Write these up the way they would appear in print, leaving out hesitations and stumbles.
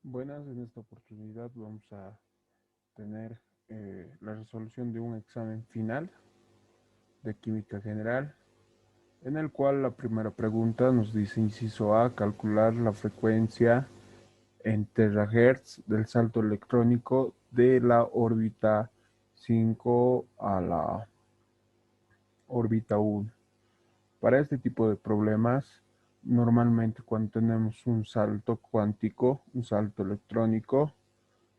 Buenas, en esta oportunidad vamos a tener la resolución de un examen final de química general, en el cual la primera pregunta nos dice, inciso A, calcular la frecuencia en terahertz del salto electrónico de la órbita 5 a la órbita 1. Para este tipo de problemas, normalmente cuando tenemos un salto cuántico, un salto electrónico,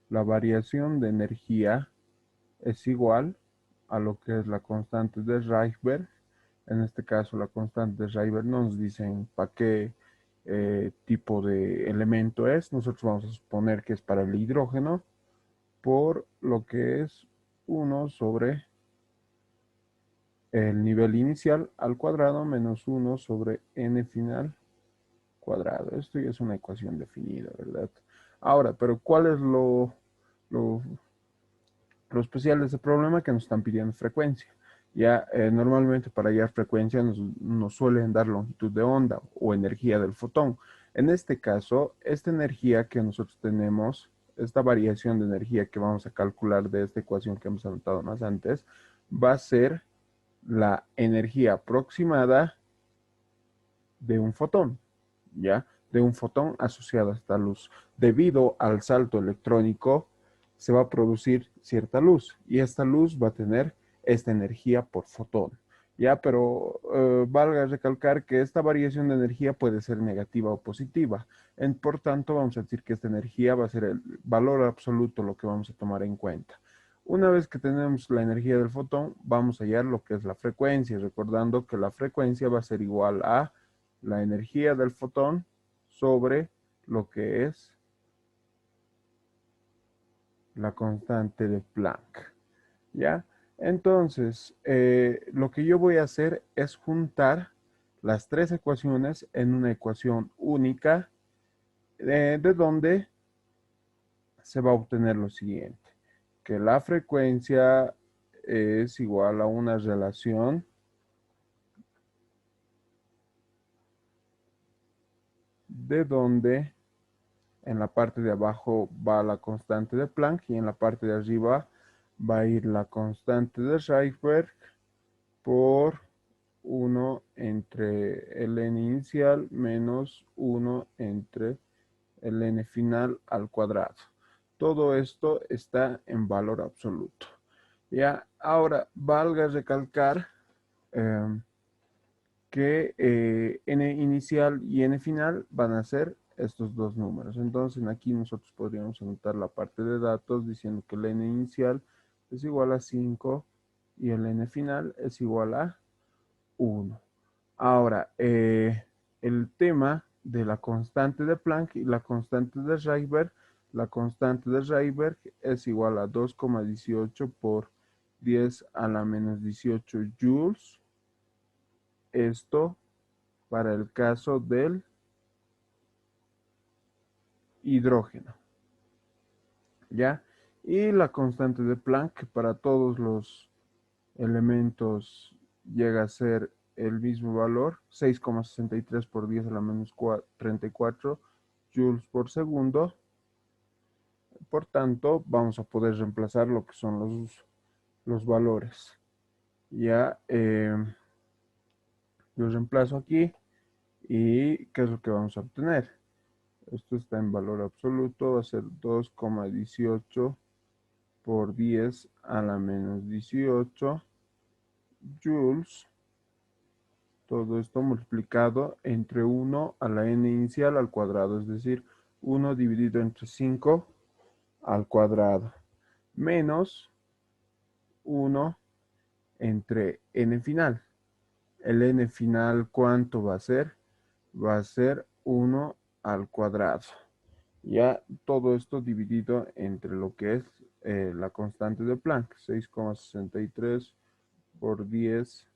la variación de energía es igual a lo que es la constante de Rydberg. En este caso, la constante de Rydberg no nos dicen para qué tipo de elemento es. Nosotros vamos a suponer que es para el hidrógeno, por lo que es 1 sobre el nivel inicial al cuadrado menos 1 sobre n final cuadrado. Esto ya es una ecuación definida, ¿verdad? Ahora, pero ¿cuál es lo lo especial de este problema? Que nos están pidiendo frecuencia. Ya normalmente para hallar frecuencia nos suelen dar longitud de onda o energía del fotón. En este caso, esta energía que nosotros tenemos, esta variación de energía que vamos a calcular de esta ecuación que hemos anotado más antes, va a ser la energía aproximada de un fotón, ¿ya? De un fotón asociado a esta luz. Debido al salto electrónico, se va a producir cierta luz y esta luz va a tener esta energía por fotón. Ya, pero valga recalcar que esta variación de energía puede ser negativa o positiva. Por tanto, vamos a decir que esta energía va a ser el valor absoluto lo que vamos a tomar en cuenta. Una vez que tenemos la energía del fotón, vamos a hallar lo que es la frecuencia, recordando que la frecuencia va a ser igual a la energía del fotón sobre lo que es la constante de Planck. ¿Ya? Entonces, lo que yo voy a hacer es juntar las tres ecuaciones en una ecuación única, de donde se va a obtener lo siguiente, que la frecuencia es igual a una relación de donde en la parte de abajo va la constante de Planck y en la parte de arriba va a ir la constante de Rydberg por 1 entre el n inicial menos 1 entre el n final al cuadrado. Todo esto está en valor absoluto. Ya, ahora valga recalcar eh, que n inicial y n final van a ser estos dos números. Entonces aquí nosotros podríamos anotar la parte de datos diciendo que el n inicial es igual a 5 y el n final es igual a 1. Ahora, el tema de la constante de Planck y la constante de Rydberg, la constante de Rydberg es igual a 2,18 por 10 a la menos 18 joules. Esto para el caso del hidrógeno, ¿ya? Y la constante de Planck para todos los elementos llega a ser el mismo valor, 6,63 por 10 a la menos 34 joules por segundo. Por tanto, vamos a poder reemplazar lo que son los valores. Ya, yo reemplazo aquí y ¿qué es lo que vamos a obtener? Esto está en valor absoluto, va a ser 2,18 por 10 a la menos 18 joules. Todo esto multiplicado entre 1 a la n inicial al cuadrado, es decir, 1 dividido entre 5 al cuadrado, menos 1 entre n final. El n final, ¿cuánto va a ser? Va a ser 1 al cuadrado. Ya todo esto dividido entre lo que es la constante de Planck, 6,63 por 10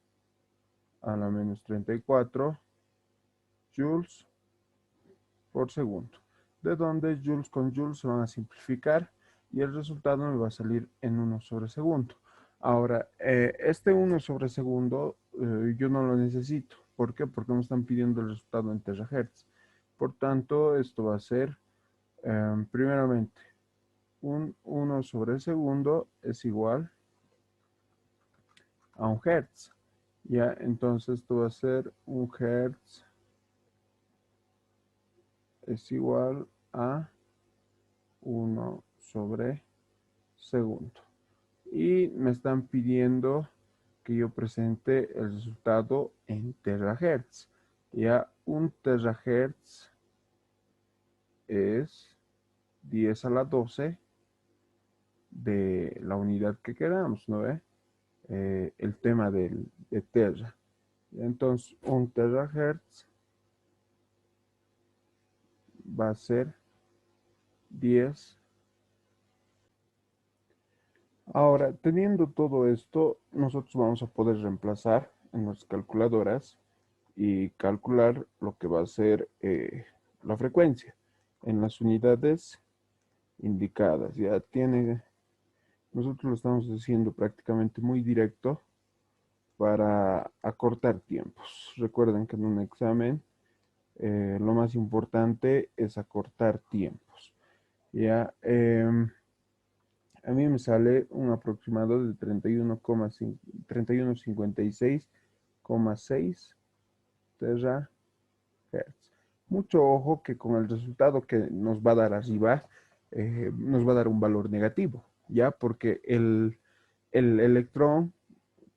a la menos 34 joules por segundo. De donde joules con joules se van a simplificar y el resultado me va a salir en 1 sobre segundo. Ahora, este 1 sobre segundo yo no lo necesito. ¿Por qué? Porque me están pidiendo el resultado en terahertz. Por tanto, esto va a ser Primeramente, un 1/segundo es igual a un hertz. Ya, entonces esto va a ser un hertz es igual a 1/segundo. Y me están pidiendo que yo presente el resultado en terahertz. Ya, un terahertz es 10 a la 12 de la unidad que queramos, ¿no ve? El tema de tera. Entonces, un terahertz va a ser 10. Ahora, teniendo todo esto, nosotros vamos a poder reemplazar en nuestras calculadoras y calcular lo que va a ser la frecuencia en las unidades indicadas. Ya tiene, nosotros lo estamos haciendo prácticamente muy directo para acortar tiempos. Recuerden que en un examen lo más importante es acortar tiempos. Ya, a mí me sale un aproximado de 31,56,6 terahertz. Mucho ojo que con el resultado que nos va a dar arriba, nos va a dar un valor negativo, ¿ya? Porque el electrón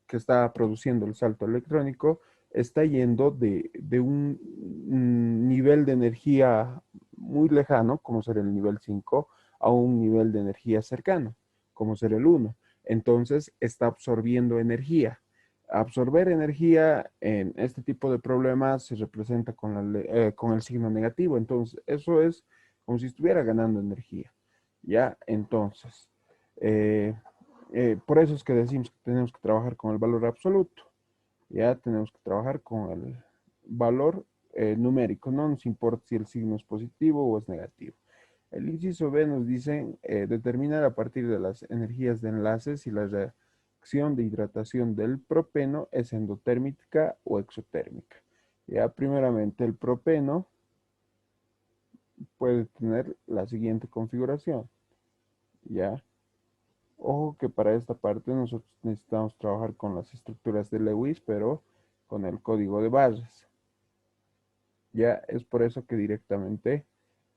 que está produciendo el salto electrónico está yendo de un nivel de energía muy lejano, como ser el nivel 5, a un nivel de energía cercano, como ser el 1. Entonces está absorbiendo energía. Absorber energía en este tipo de problemas se representa con el signo negativo. Entonces, eso es como si estuviera ganando energía. ¿Ya? Entonces, eh, por eso es que decimos que tenemos que trabajar con el valor absoluto. Ya tenemos que trabajar con el valor numérico. No nos importa si el signo es positivo o es negativo. El inciso B nos dice determinar a partir de las energías de enlace si la reacción de hidratación del propeno es endotérmica o exotérmica. Ya primeramente el propeno puede tener la siguiente configuración. Ya, ojo que para esta parte nosotros necesitamos trabajar con las estructuras de Lewis, pero con el código de barras. Ya es por eso que directamente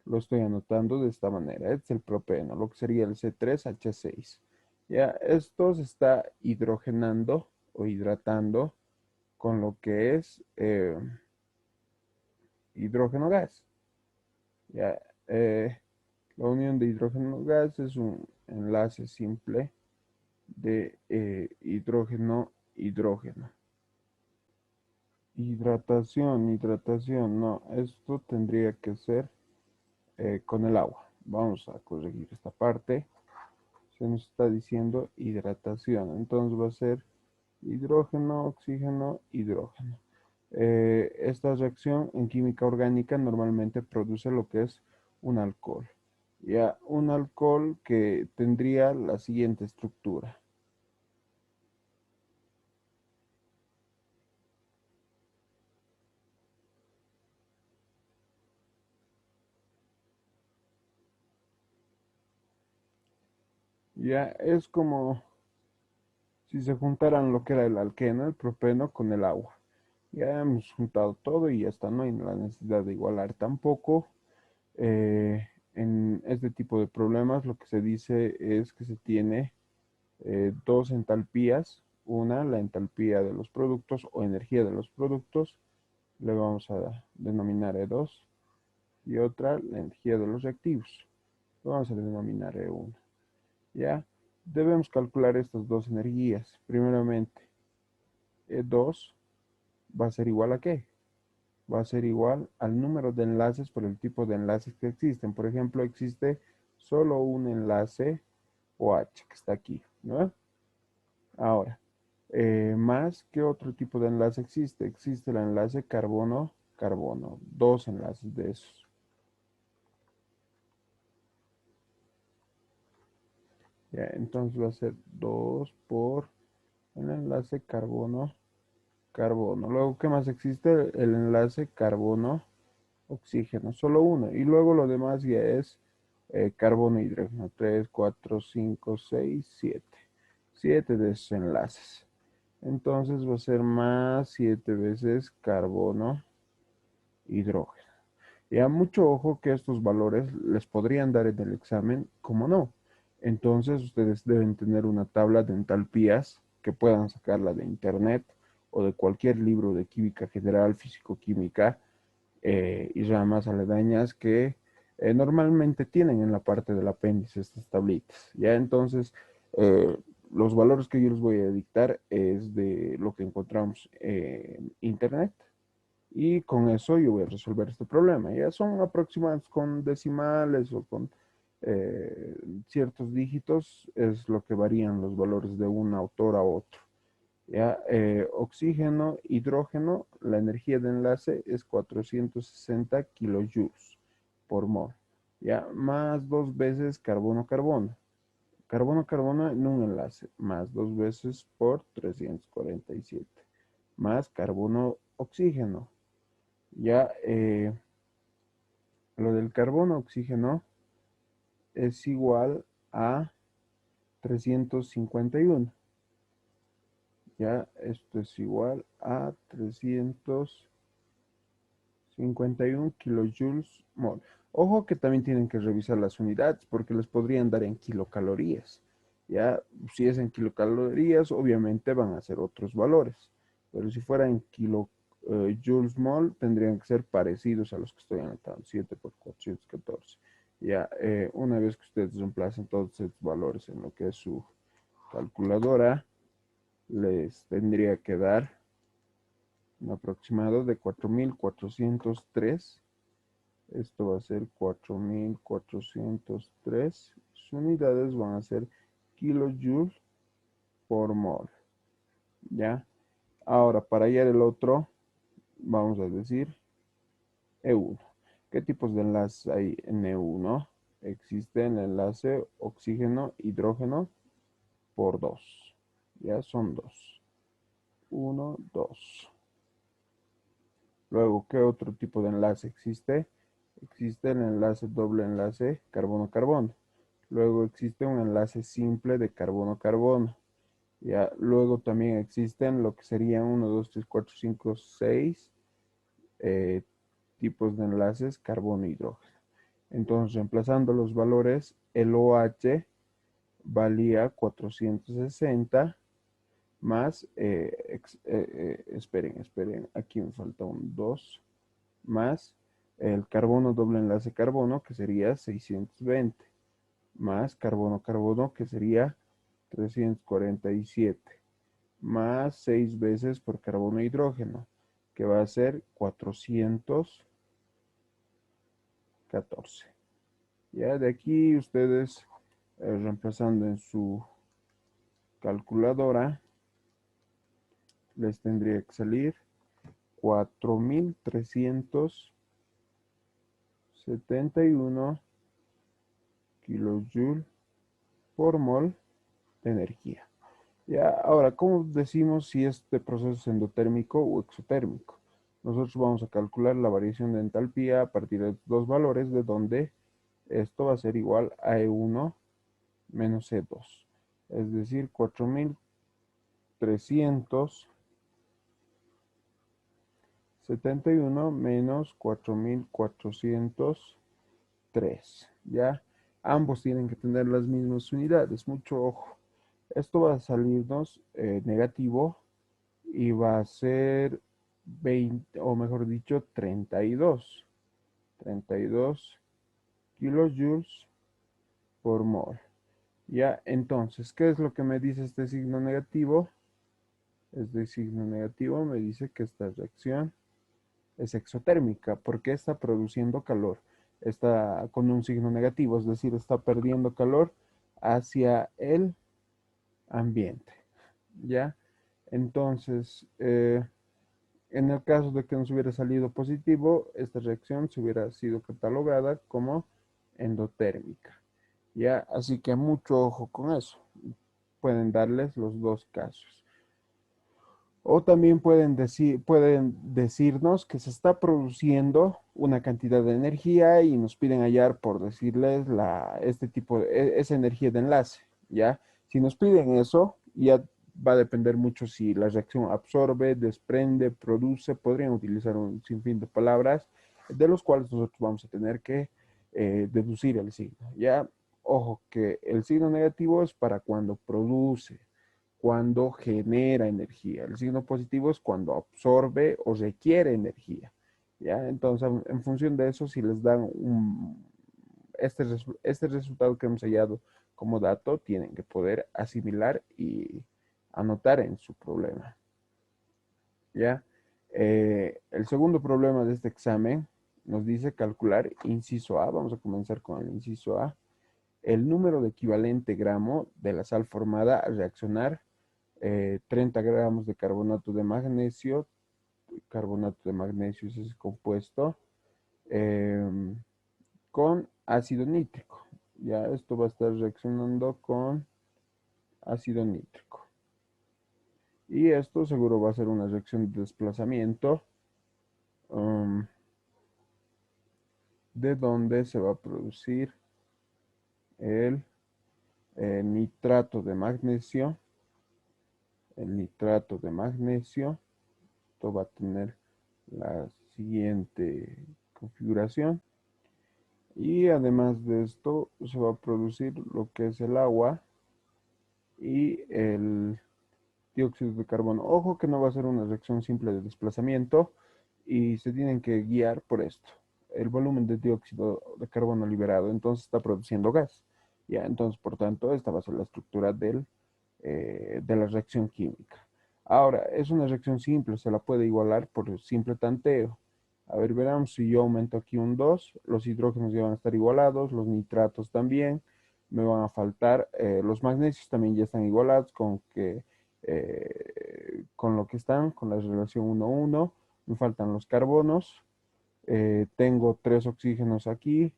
lo estoy anotando de esta manera. Este es el propeno, lo que sería el C3H6. Ya esto se está hidrogenando o hidratando con lo que es hidrógeno gas. Ya, la unión de hidrógeno gas es un enlace simple de hidrógeno-hidrógeno. Hidratación, no, esto tendría que ser con el agua. Vamos a corregir esta parte. Se nos está diciendo hidratación, entonces va a ser hidrógeno, oxígeno, hidrógeno. Esta reacción en química orgánica normalmente produce lo que es un alcohol. Ya, un alcohol que tendría la siguiente estructura. Ya, es como si se juntaran lo que era el alqueno, el propeno con el agua. Ya hemos juntado todo y ya está, no hay la necesidad de igualar tampoco. En este tipo de problemas lo que se dice es que se tiene dos entalpías. Una, la entalpía de los productos o energía de los productos, le vamos a denominar E2. Y otra, la energía de los reactivos, lo vamos a denominar E1. ¿Ya? Debemos calcular estas dos energías. Primeramente, E2 va a ser igual a ¿qué? Va a ser igual al número de enlaces por el tipo de enlaces que existen. Por ejemplo, existe solo un enlace OH que está aquí, ¿no? Ahora, más que otro tipo de enlace existe. Existe el enlace carbono-carbono. Dos enlaces de esos. Ya, entonces va a ser 2 por el enlace carbono-carbono. Luego, ¿qué más existe? El enlace carbono-oxígeno. Solo uno. Y luego lo demás ya es carbono e hidrógeno. 3, 4, 5, 6, 7. 7 de esos enlaces. Entonces va a ser más 7 veces carbono, hidrógeno. Ya mucho ojo que estos valores les podrían dar en el examen, como no. Entonces ustedes deben tener una tabla de entalpías que puedan sacarla de internet o de cualquier libro de química general, físico-química y ramas aledañas que normalmente tienen en la parte del apéndice estas tablitas. Ya entonces, los valores que yo les voy a dictar es de lo que encontramos en internet y con eso yo voy a resolver este problema. Ya son aproximados con decimales o con eh, ciertos dígitos, es lo que varían los valores de un autor a otro. Ya, oxígeno, hidrógeno, la energía de enlace es 460 kilojoules por mol. Ya, más dos veces carbono-carbono. Carbono-carbono en un enlace, más dos veces por 347. Más carbono-oxígeno. Ya, lo del carbono-oxígeno es igual a 351. Ya, esto es igual a 351 kilojoules mol. Ojo que también tienen que revisar las unidades porque les podrían dar en kilocalorías. Ya, si es en kilocalorías, obviamente van a ser otros valores. Pero si fuera en kilojoules mol, tendrían que ser parecidos a los que estoy anotando. 7 por 414. Ya, una vez que ustedes reemplacen todos estos valores en lo que es su calculadora, les tendría que dar un aproximado de 4.403. Esto va a ser 4.403. Sus unidades van a ser kilojoules por mol. ¿Ya? Ahora, para hallar el otro, vamos a decir E1. ¿Qué tipos de enlaces hay en E1? Existe el enlace oxígeno-hidrógeno por 2. Ya son 2. 1, 2. Luego, ¿qué otro tipo de enlace existe? Existe el enlace doble enlace carbono-carbono. Luego existe un enlace simple de carbono-carbono. Ya, luego también existen lo que serían 1, 2, 3, 4, 5, 6 tipos de enlaces carbono-hidrógeno. Entonces, reemplazando los valores, el OH valía 460 más, esperen, aquí me falta un 2, más el carbono doble enlace carbono, que sería 620, más carbono-carbono, que sería 347, más 6 veces por carbono e hidrógeno, que va a ser 414. Ya de aquí ustedes, reemplazando en su calculadora, les tendría que salir 4.371 kilojoules por mol de energía. Ya, ahora, ¿cómo decimos si este proceso es endotérmico o exotérmico? Nosotros vamos a calcular la variación de entalpía a partir de dos valores, de donde esto va a ser igual a E1 menos E2. Es decir, 4.371 menos 4.403. ¿Ya? Ambos tienen que tener las mismas unidades. Mucho ojo. Esto va a salirnos negativo y va a ser 20, o mejor dicho, 32. 32 kilojoules por mol. Ya, entonces, ¿qué es lo que me dice este signo negativo? Este signo negativo me dice que esta reacción es exotérmica porque está produciendo calor. Está con un signo negativo, es decir, está perdiendo calor hacia el ambiente. ¿Ya? Entonces, en el caso de que nos hubiera salido positivo, esta reacción se hubiera sido catalogada como endotérmica. ¿Ya? Así que mucho ojo con eso. Pueden darles los dos casos. O también pueden decirnos que se está produciendo una cantidad de energía y nos piden hallar, por decirles, este tipo esa energía de enlace, ¿ya? Si nos piden eso, ya va a depender mucho si la reacción absorbe, desprende, produce, podrían utilizar un sinfín de palabras, de los cuales nosotros vamos a tener que deducir el signo, ¿ya? Ojo, que el signo negativo es para cuando produce, cuando genera energía. El signo positivo es cuando absorbe o requiere energía. ¿Ya? Entonces, en función de eso, si les dan este resultado que hemos hallado como dato, tienen que poder asimilar y anotar en su problema. ¿Ya? El segundo problema de este examen nos dice calcular inciso A. Vamos a comenzar con el inciso A. El número de equivalente gramo de la sal formada al reaccionar 30 gramos de carbonato de magnesio es ese compuesto, eh, con ácido nítrico. Ya esto va a estar reaccionando con ácido nítrico. Y esto seguro va a ser una reacción de desplazamiento, um, de donde se va a producir el nitrato de magnesio. El nitrato de magnesio, esto va a tener la siguiente configuración. Y además de esto, se va a producir lo que es el agua y el dióxido de carbono. Ojo que no va a ser una reacción simple de desplazamiento y se tienen que guiar por esto. El volumen de dióxido de carbono liberado, entonces está produciendo gas. Ya, entonces, por tanto, esta va a ser la estructura de la reacción química. Ahora, es una reacción simple, se la puede igualar por simple tanteo. A ver, veremos si yo aumento aquí un 2, los hidrógenos ya van a estar igualados, los nitratos también, me van a faltar, los magnesios también ya están igualados con lo que están, con la relación 1-1, me faltan los carbonos, tengo 3 oxígenos aquí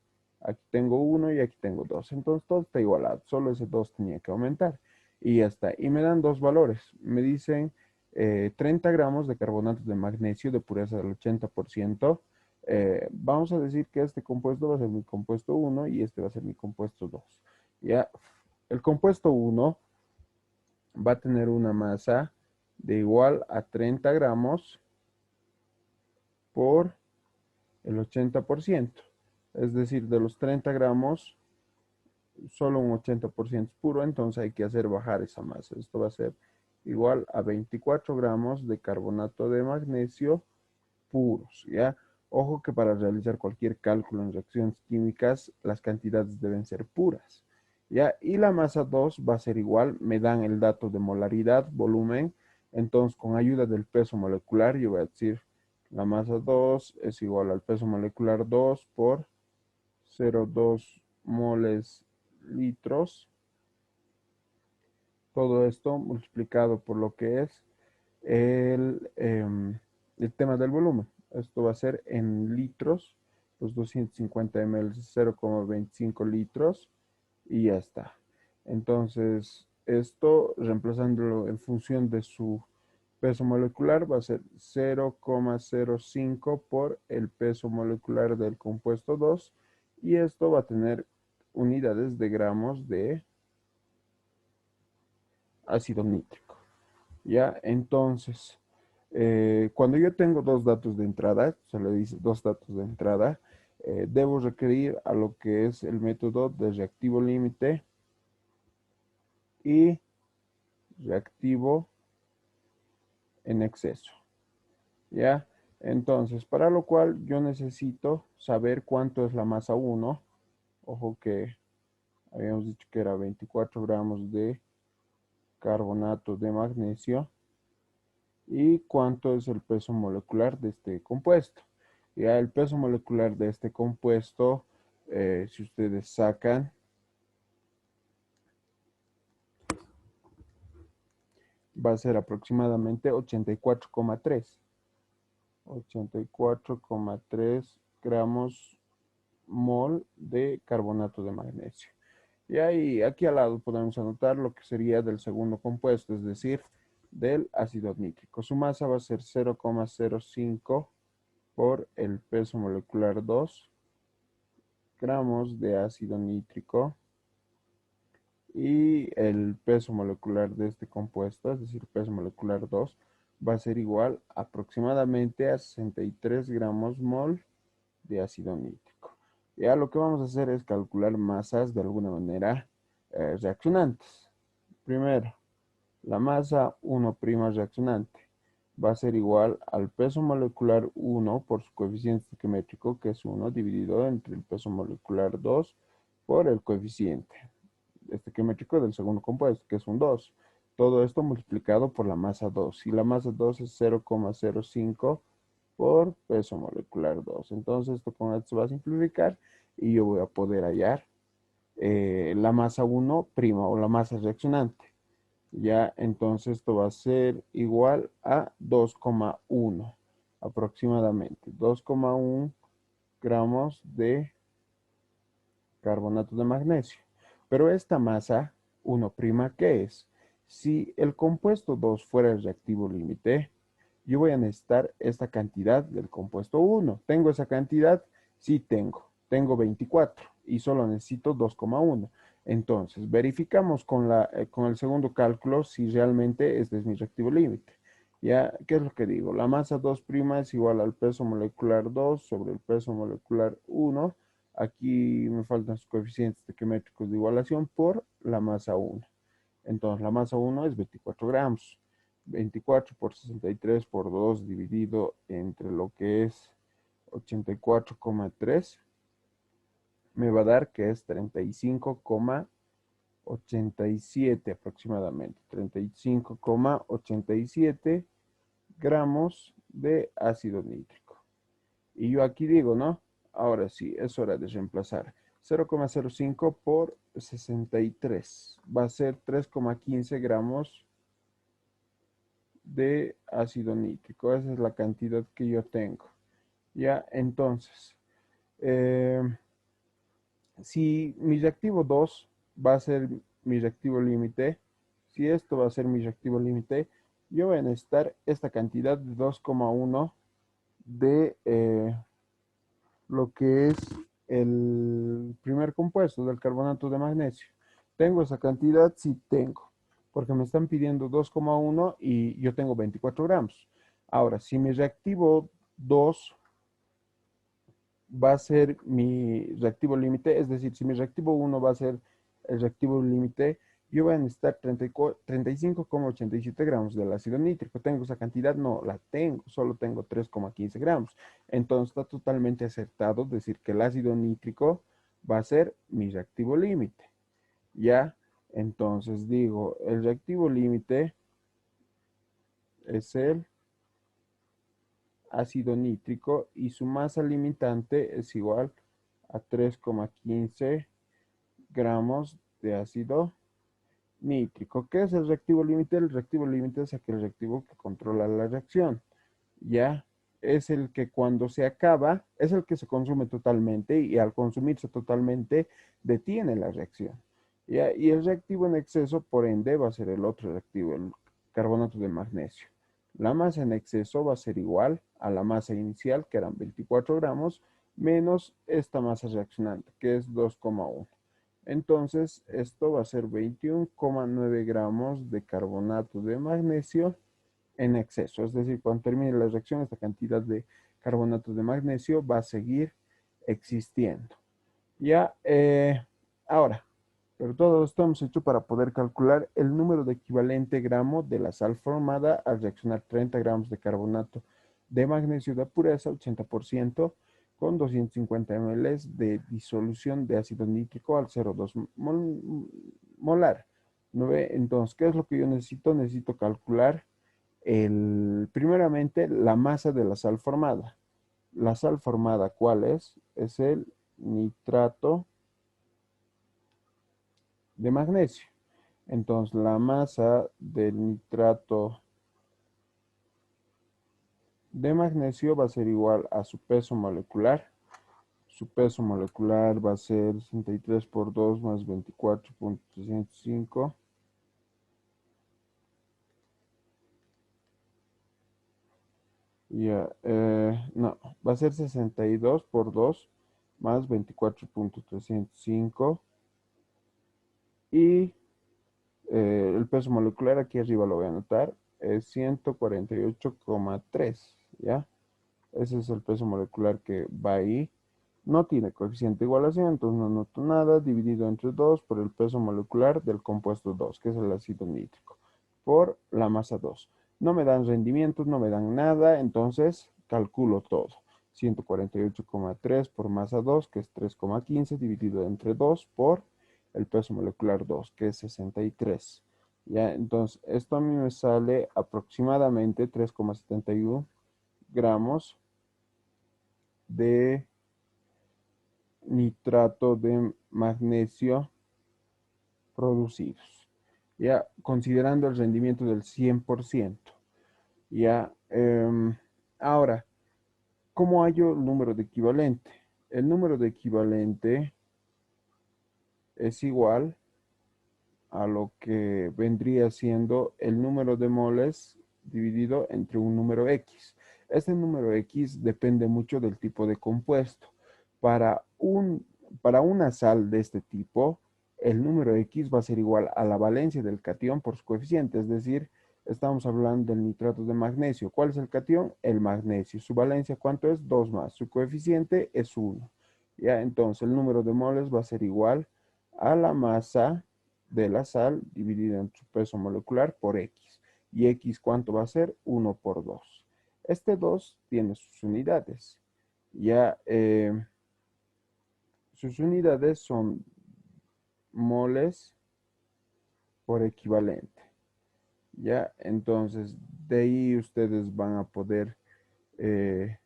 tengo uno y aquí tengo dos. Entonces todo está igualado, solo ese 2 tenía que aumentar. Y ya está. Y me dan dos valores. Me dicen 30 gramos de carbonato de magnesio de pureza del 80%. Vamos a decir que este compuesto va a ser mi compuesto uno y este va a ser mi compuesto 2. Ya, el compuesto uno va a tener una masa de igual a 30 gramos por el 80%. Es decir, de los 30 gramos, solo un 80% es puro, entonces hay que hacer bajar esa masa. Esto va a ser igual a 24 gramos de carbonato de magnesio puros, ¿ya? Ojo que para realizar cualquier cálculo en reacciones químicas, las cantidades deben ser puras, ¿ya? Y la masa 2 va a ser igual, me dan el dato de molaridad, volumen, entonces con ayuda del peso molecular, yo voy a decir, la masa 2 es igual al peso molecular 2 por 0,2 moles litros. Todo esto multiplicado por lo que es el tema del volumen. Esto va a ser en litros, los 250 ml, 0,25 litros y ya está. Entonces, esto reemplazándolo en función de su peso molecular va a ser 0,05 por el peso molecular del compuesto 2 y esto va a tener unidades de gramos de ácido nítrico. ¿Ya? Entonces, cuando yo tengo dos datos de entrada, se le dice dos datos de entrada, debo requerir a lo que es el método de reactivo límite y reactivo en exceso. ¿Ya? Entonces, para lo cual yo necesito saber cuánto es la masa 1. Ojo que habíamos dicho que era 24 gramos de carbonato de magnesio. Y cuánto es el peso molecular de este compuesto. Ya el peso molecular de este compuesto, si ustedes sacan, va a ser aproximadamente 84,3. 84,3 gramos mol de carbonato de magnesio. Y ahí, aquí al lado podemos anotar lo que sería del segundo compuesto, es decir, del ácido nítrico. Su masa va a ser 0,05 por el peso molecular 2 gramos de ácido nítrico, y el peso molecular de este compuesto, es decir, peso molecular 2, va a ser igual aproximadamente a 63 gramos mol de ácido nítrico. Ya lo que vamos a hacer es calcular masas de alguna manera reaccionantes. Primero, la masa 1' reaccionante va a ser igual al peso molecular 1 por su coeficiente estequiométrico, que es 1, dividido entre el peso molecular 2 por el coeficiente estequiométrico del segundo compuesto, que es un 2. Todo esto multiplicado por la masa 2. Y la masa 2 es 0,05 por peso molecular 2. Entonces esto con esto se va a simplificar y yo voy a poder hallar la masa 1' o la masa reaccionante. Ya, entonces esto va a ser igual a 2,1 aproximadamente. 2,1 gramos de carbonato de magnesio. Pero esta masa 1', ¿qué es? Si el compuesto 2 fuera el reactivo límite, yo voy a necesitar esta cantidad del compuesto 1. ¿Tengo esa cantidad? Sí tengo. Tengo 24 y solo necesito 2,1. Entonces, verificamos con el segundo cálculo si realmente este es mi reactivo límite. ¿Ya? ¿Qué es lo que digo? La masa 2' es igual al peso molecular 2 sobre el peso molecular 1. Aquí me faltan sus coeficientes estequiométricos de igualación por la masa 1. Entonces, la masa 1 es 24 gramos. 24 por 63 por 2 dividido entre lo que es 84,3 me va a dar que es 35,87 aproximadamente. 35,87 gramos de ácido nítrico. Y yo aquí digo, ¿no? Ahora sí, es hora de reemplazar. 0,05 por 63 va a ser 3,15 gramos de ácido nítrico. Esa es la cantidad que yo tengo. Ya, entonces, eh, si mi reactivo 2 va a ser mi reactivo límite, si esto va a ser mi reactivo límite, yo voy a necesitar esta cantidad de 2,1 de lo que es el primer compuesto del carbonato de magnesio. ¿Tengo esa cantidad? Sí tengo, porque me están pidiendo 2,1 y yo tengo 24 gramos. Ahora, si mi reactivo 2 va a ser mi reactivo límite, es decir, si mi reactivo 1 va a ser el reactivo límite, yo voy a necesitar 35,87 gramos del ácido nítrico. ¿Tengo esa cantidad? No, la tengo, solo tengo 3,15 gramos. Entonces está totalmente acertado decir que el ácido nítrico va a ser mi reactivo límite. ¿Ya? Entonces digo, el reactivo límite es el ácido nítrico y su masa limitante es igual a 3,15 gramos de ácido nítrico. ¿Qué es el reactivo límite? El reactivo límite es aquel reactivo que controla la reacción. Ya es el que cuando se acaba, es el que se consume totalmente y al consumirse totalmente detiene la reacción. ¿Ya? Y el reactivo en exceso, por ende, va a ser el otro reactivo, el carbonato de magnesio. La masa en exceso va a ser igual a la masa inicial, que eran 24 gramos, menos esta masa reaccionante, que es 2,1. Entonces, esto va a ser 21,9 gramos de carbonato de magnesio en exceso. Es decir, cuando termine la reacción, esta cantidad de carbonato de magnesio va a seguir existiendo. Ya, ahora, pero todo esto hemos hecho para poder calcular el número de equivalente gramo de la sal formada al reaccionar 30 gramos de carbonato de magnesio de pureza, 80%, con 250 ml de disolución de ácido nítrico al 0,2 molar. ¿No ve? Entonces, ¿qué es lo que yo necesito? Necesito calcular primeramente la masa de la sal formada. La sal formada, ¿cuál es? Es el nitrato de magnesio. Entonces, la masa del nitrato de magnesio va a ser igual a su peso molecular. Su peso molecular va a ser 63 por 2 más 24,305 Ya, no, va a ser 62 por 2 más 24,305 y el peso molecular aquí arriba lo voy a anotar, es 148,3, ¿ya? Ese es el peso molecular que va ahí. No tiene coeficiente de igualación, entonces no noto nada, dividido entre 2 por el peso molecular del compuesto 2, que es el ácido nítrico, por la masa 2. No me dan rendimientos, no me dan nada, entonces calculo todo. 148,3 por masa 2, que es 3,15, dividido entre 2 por el peso molecular 2, que es 63. Ya, entonces esto a mí me sale aproximadamente 3,71 gramos de nitrato de magnesio producidos, ya considerando el rendimiento del 100%. Ya, ahora, ¿cómo hallo el número de equivalente? El número de equivalente es igual a lo que vendría siendo el número de moles dividido entre un número X. Este número X depende mucho del tipo de compuesto. Para para una sal de este tipo, el número X va a ser igual a la valencia del catión por su coeficiente, es decir, estamos hablando del nitrato de magnesio. ¿Cuál es el catión? El magnesio. Su valencia, ¿cuánto es? 2 más. Su coeficiente es 1. Ya, entonces el número de moles va a ser igual a la masa de la sal dividida en su peso molecular por X. ¿Y X cuánto va a ser? 1 por 2. Este 2 tiene sus unidades. Ya, sus unidades son moles por equivalente. Ya, entonces de ahí ustedes van a poder eh,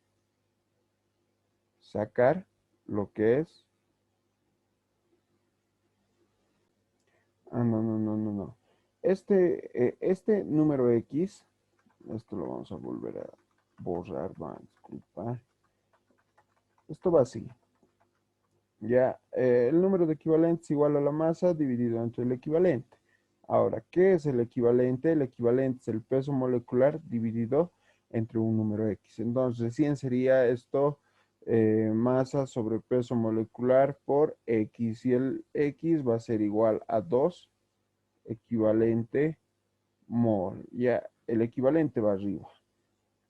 sacar lo que es. Ah, no, no, no, no, no. Este número X, esto lo vamos a volver a borrar, va, disculpa. Esto va así. Ya, el número de equivalentes es igual a la masa dividido entre el equivalente. Ahora, ¿qué es el equivalente? El equivalente es el peso molecular dividido entre un número X. Entonces, recién sería esto masa sobre peso molecular por X. Y el X va a ser igual a 2 equivalente mol. Ya, el equivalente va arriba.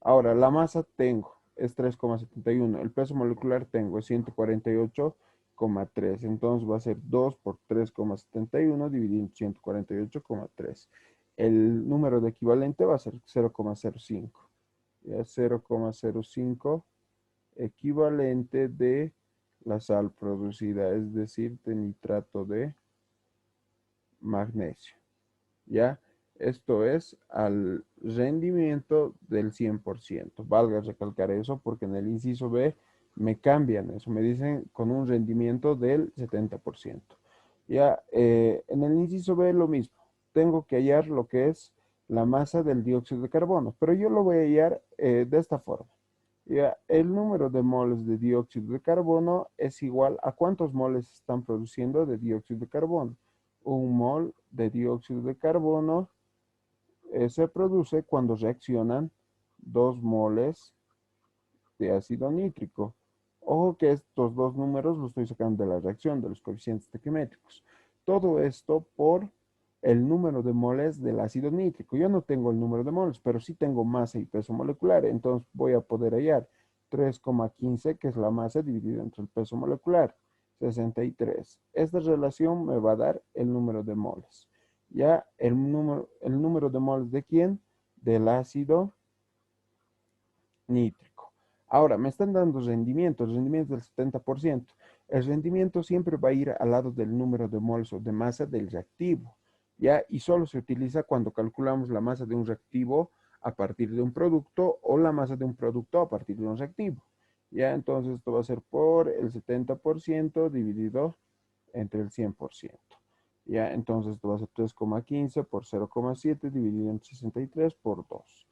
Ahora, la masa tengo, es 3,71. El peso molecular tengo, es 148,3. Entonces va a ser 2 por 3,71 dividido en 148,3. El número de equivalente va a ser 0,05. Ya, 0,05 equivalente de la sal producida, es decir, de nitrato de magnesio. ¿Ya? Esto es al rendimiento del 100%. Valga recalcar eso porque en el inciso B me cambian eso, me dicen con un rendimiento del 70%. Ya, en el inciso B lo mismo, tengo que hallar lo que es la masa del dióxido de carbono, pero yo lo voy a hallar de esta forma. Ya, el número de moles de dióxido de carbono es igual a cuántos moles están produciendo de dióxido de carbono. Un mol de dióxido de carbono se produce cuando reaccionan 2 moles de ácido nítrico. Ojo que estos dos números los estoy sacando de la reacción, de los coeficientes estequiométricos. Todo esto por el número de moles del ácido nítrico. Yo no tengo el número de moles, pero sí tengo masa y peso molecular. Entonces voy a poder hallar 3,15, que es la masa dividida entre el peso molecular, 63. Esta relación me va a dar el número de moles. Ya el número de moles de quién? Del ácido nítrico. Ahora, me están dando rendimiento, el rendimiento del 70%. El rendimiento siempre va a ir al lado del número de moles o de masa del reactivo, ¿ya? Y solo se utiliza cuando calculamos la masa de un reactivo a partir de un producto o la masa de un producto a partir de un reactivo, ¿ya? Entonces esto va a ser por el 70% dividido entre el 100%. ¿Ya? Entonces esto va a ser 3,15 por 0,7 dividido entre 63 por 2.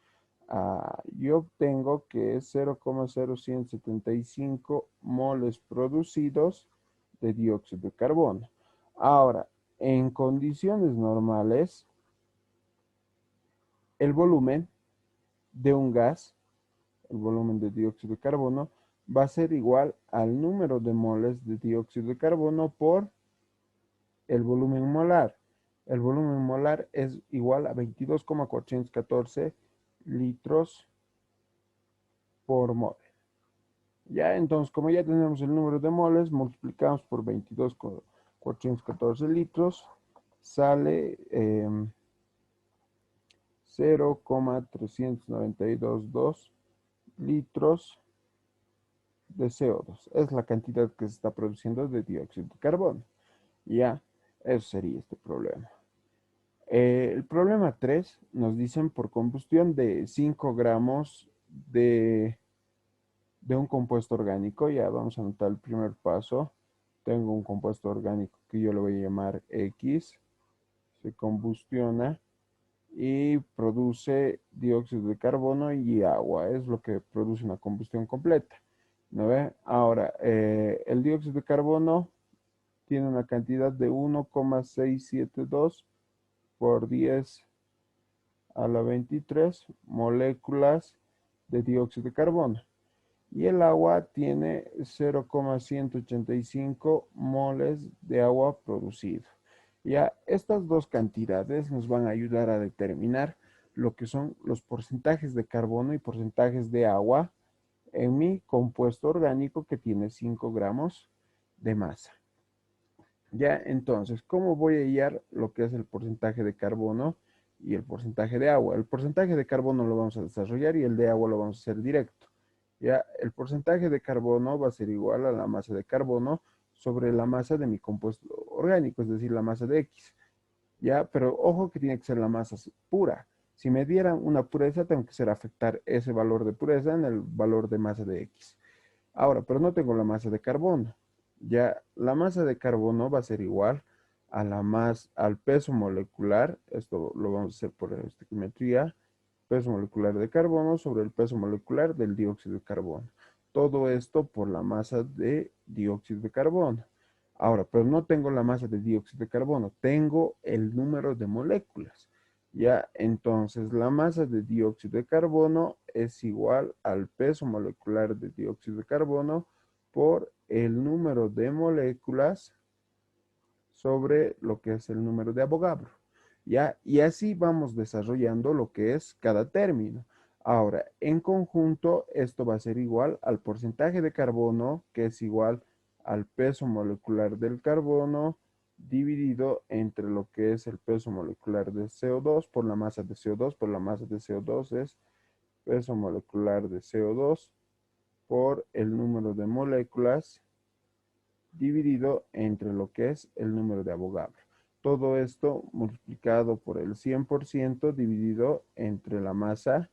Yo obtengo que es 0,0175 moles producidos de dióxido de carbono. Ahora, en condiciones normales, el volumen de un gas el volumen de dióxido de carbono, va a ser igual al número de moles de dióxido de carbono por el volumen molar. El volumen molar es igual a 22,414 litros por mol. Ya, entonces, como ya tenemos el número de moles, multiplicamos por 22,414 litros, sale 0,3922 litros de CO2. Es la cantidad que se está produciendo de dióxido de carbono. Ya, eso sería este problema. El problema 3 nos dicen por combustión de 5 gramos de un compuesto orgánico. Ya vamos a anotar el primer paso. Tengo un compuesto orgánico que yo le voy a llamar X. Se combustiona y produce dióxido de carbono y agua. Es lo que produce una combustión completa. ¿No ve? Ahora, el dióxido de carbono tiene una cantidad de 1,672 por 10 a la 23 moléculas de dióxido de carbono. Y el agua tiene 0,185 moles de agua producido. Ya estas dos cantidades nos van a ayudar a determinar lo que son los porcentajes de carbono y porcentajes de agua en mi compuesto orgánico que tiene 5 gramos de masa. Ya, entonces, ¿cómo voy a hallar lo que es el porcentaje de carbono y el porcentaje de agua? El porcentaje de carbono lo vamos a desarrollar y el de agua lo vamos a hacer directo. Ya, el porcentaje de carbono va a ser igual a la masa de carbono sobre la masa de mi compuesto orgánico, es decir, la masa de X. Ya, pero ojo que tiene que ser la masa pura. Si me dieran una pureza, tengo que hacer afectar ese valor de pureza en el valor de masa de X. Ahora, pero no tengo la masa de carbono. Ya la masa de carbono va a ser igual a al peso molecular. Esto lo vamos a hacer por estequiometría. Peso molecular de carbono sobre el peso molecular del dióxido de carbono. Todo esto por la masa de dióxido de carbono. Ahora, pero no tengo la masa de dióxido de carbono, tengo el número de moléculas. Ya, entonces la masa de dióxido de carbono es igual al peso molecular de dióxido de carbono por el número de moléculas sobre lo que es el número de Avogadro. ¿Ya? Y así vamos desarrollando lo que es cada término. Ahora, en conjunto, esto va a ser igual al porcentaje de carbono, que es igual al peso molecular del carbono, dividido entre lo que es el peso molecular de CO2 por la masa de CO2, por la masa de CO2 es peso molecular de CO2 por el número de moléculas dividido entre lo que es el número de Avogadro. Todo esto multiplicado por el 100% dividido entre la masa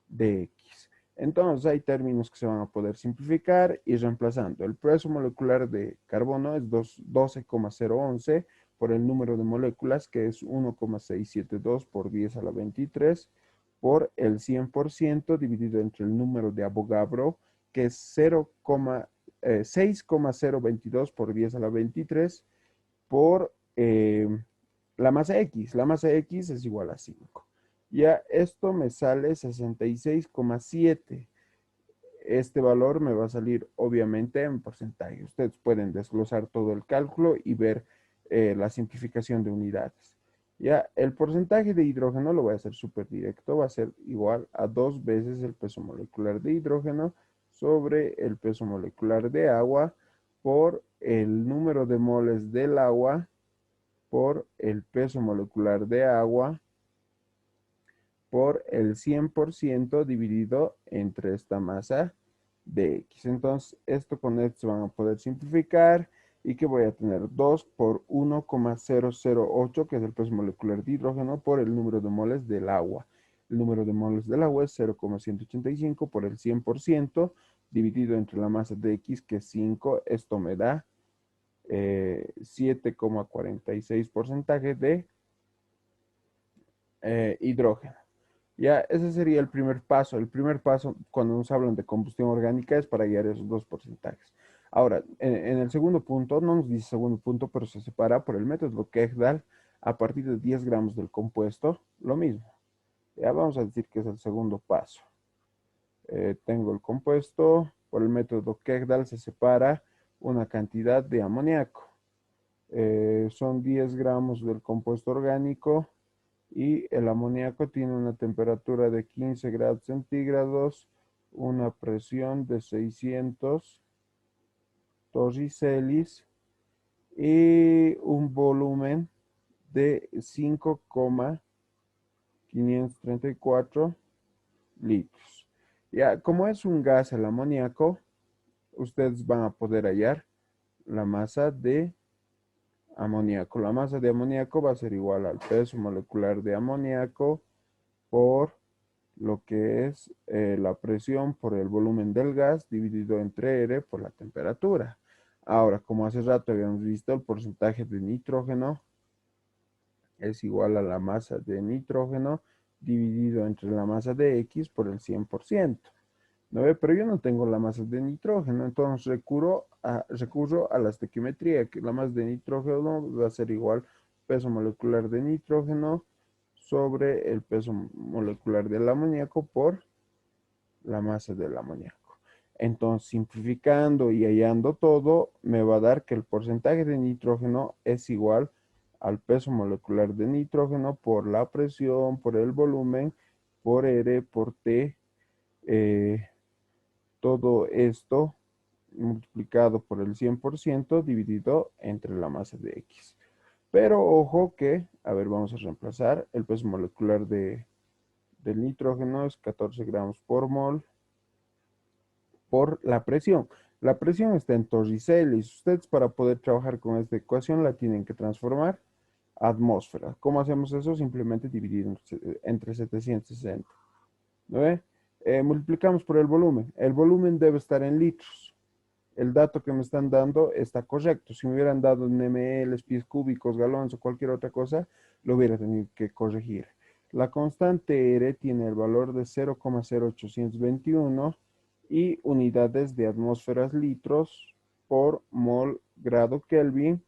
de X. Entonces hay términos que se van a poder simplificar y reemplazando. El peso molecular de carbono es 12,011 por el número de moléculas que es 1,672 por 10 a la 23 por el 100% dividido entre el número de Avogadro que es 6,022 por 10 a la 23 por la masa X. La masa X es igual a 5. Ya esto me sale 66,7. Este valor me va a salir obviamente en porcentaje. Ustedes pueden desglosar todo el cálculo y ver la simplificación de unidades. Ya el porcentaje de hidrógeno lo voy a hacer súper directo. Va a ser igual a 2 veces el peso molecular de hidrógeno sobre el peso molecular de agua por el número de moles del agua por el peso molecular de agua por el 100% dividido entre esta masa de X. Entonces, esto con esto se van a poder simplificar y que voy a tener 2 por 1,008, que es el peso molecular de hidrógeno, por el número de moles del agua. El número de moles del agua es 0,185 por el 100% dividido entre la masa de X, que es 5. Esto me da 7,46 porcentaje de hidrógeno. Ya, ese sería el primer paso. El primer paso cuando nos hablan de combustión orgánica es para hallar esos dos porcentajes. Ahora, en el segundo punto, no nos dice segundo punto, pero se separa por el método Kegdal a partir de 10 gramos del compuesto, lo mismo. Ya vamos a decir que es el segundo paso. Tengo el compuesto, por el método Kegdal se separa una cantidad de amoníaco. Son 10 gramos del compuesto orgánico y el amoníaco tiene una temperatura de 15 grados centígrados, una presión de 600 torricelis y un volumen de 5,534 litros. Ya, como es un gas el amoníaco, ustedes van a poder hallar la masa de amoníaco. La masa de amoníaco va a ser igual al peso molecular de amoníaco por lo que es la presión por el volumen del gas dividido entre R por la temperatura. Ahora, como hace rato habíamos visto, el porcentaje de nitrógeno es igual a la masa de nitrógeno dividido entre la masa de X por el 100%. ¿No ve? Pero yo no tengo la masa de nitrógeno, entonces recurro a la estequiometría, que la masa de nitrógeno va a ser igual peso molecular de nitrógeno sobre el peso molecular del amoníaco por la masa del amoníaco. Entonces, simplificando y hallando todo, me va a dar que el porcentaje de nitrógeno es igual al peso molecular de nitrógeno por la presión, por el volumen, por R, por T, todo esto multiplicado por el 100% dividido entre la masa de X. Pero ojo que, a ver, vamos a reemplazar, el peso molecular del nitrógeno es 14 gramos por mol por la presión. La presión está en torricelis. Ustedes para poder trabajar con esta ecuación la tienen que transformar a atmósfera. ¿Cómo hacemos eso? Simplemente dividir entre 760. ¿No ve? Multiplicamos por el volumen. El volumen debe estar en litros. El dato que me están dando está correcto. Si me hubieran dado en ml, pies cúbicos, galones o cualquier otra cosa, lo hubiera tenido que corregir. La constante R tiene el valor de 0,0821 y unidades de atmósferas litros por mol grado Kelvin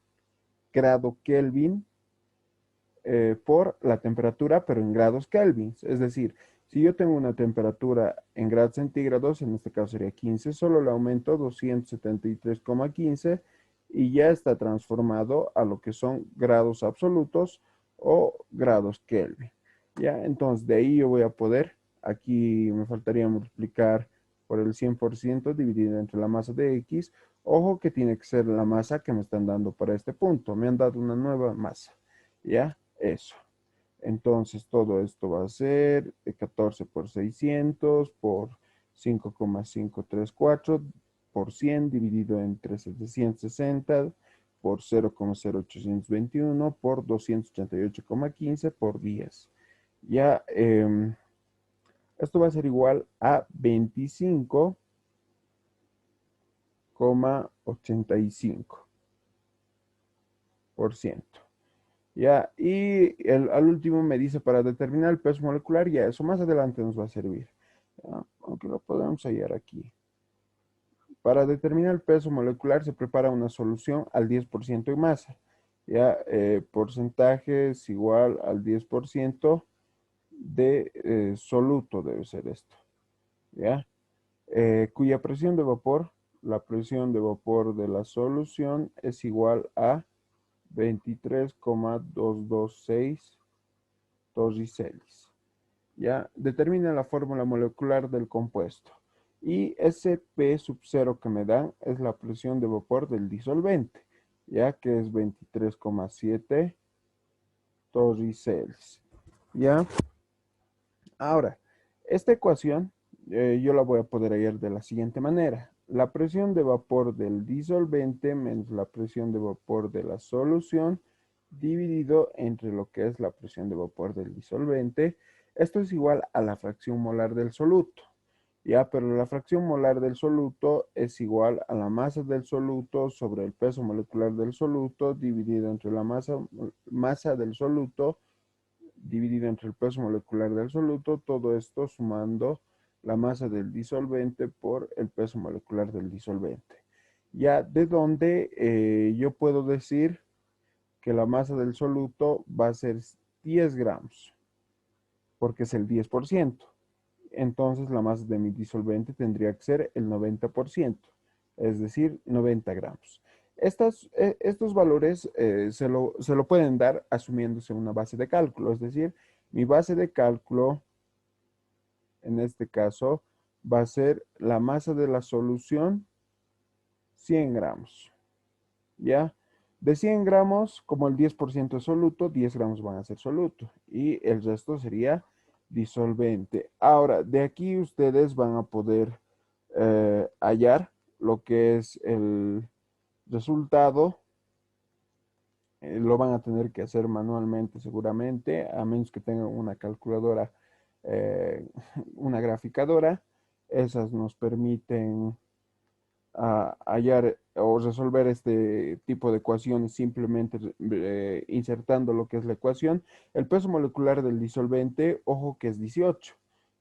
por la temperatura, pero en grados Kelvin. Es decir, si yo tengo una temperatura en grados centígrados, en este caso sería 15, solo le aumento 273,15 y ya está transformado a lo que son grados absolutos o grados Kelvin. Ya, entonces de ahí yo voy a poder, aquí me faltaría multiplicar por el 100% dividido entre la masa de X. Ojo que tiene que ser la masa que me están dando para este punto. Me han dado una nueva masa. ¿Ya? Eso. Entonces todo esto va a ser 14 por 600 por 5,534 por 100 dividido entre 760 por 0,0821 por 288,15 por 10. Ya, esto va a ser igual a 25,85%. Ya, y al último me dice para determinar el peso molecular, ya eso más adelante nos va a servir. Ya, aunque lo podemos hallar aquí. Para determinar el peso molecular se prepara una solución al 10% de masa. Ya, porcentaje es igual al 10% de soluto, debe ser esto. Ya, cuya presión de vapor, la presión de vapor de la solución es igual a 23,226 torricelis. Ya, determina la fórmula molecular del compuesto. Y ese P sub 0 que me dan es la presión de vapor del disolvente, ya que es 23,7 torricelis. Ya, ahora, esta ecuación yo la voy a poder hallar de la siguiente manera. La presión de vapor del disolvente menos la presión de vapor de la solución dividido entre lo que es la presión de vapor del disolvente. Esto es igual a la fracción molar del soluto. Ya, pero la fracción molar del soluto es igual a la masa del soluto sobre el peso molecular del soluto dividido entre la masa del soluto dividido entre el peso molecular del soluto, todo esto sumando la masa del disolvente por el peso molecular del disolvente. Ya de donde yo puedo decir que la masa del soluto va a ser 10 gramos, porque es el 10%. entonces la masa de mi disolvente tendría que ser el 90%, es decir, 90 gramos. Estos valores se lo pueden dar asumiéndose una base de cálculo, es decir, mi base de cálculo en este caso va a ser la masa de la solución 100 gramos, ¿ya? De 100 gramos, como el 10% es soluto, 10 gramos van a ser soluto y el resto sería disolvente. Ahora, de aquí ustedes van a poder hallar lo que es el resultado. Lo van a tener que hacer manualmente seguramente, a menos que tengan una calculadora, eh, una graficadora. Esas nos permiten hallar o resolver este tipo de ecuaciones simplemente insertando lo que es la ecuación. El peso molecular del disolvente, ojo que es 18,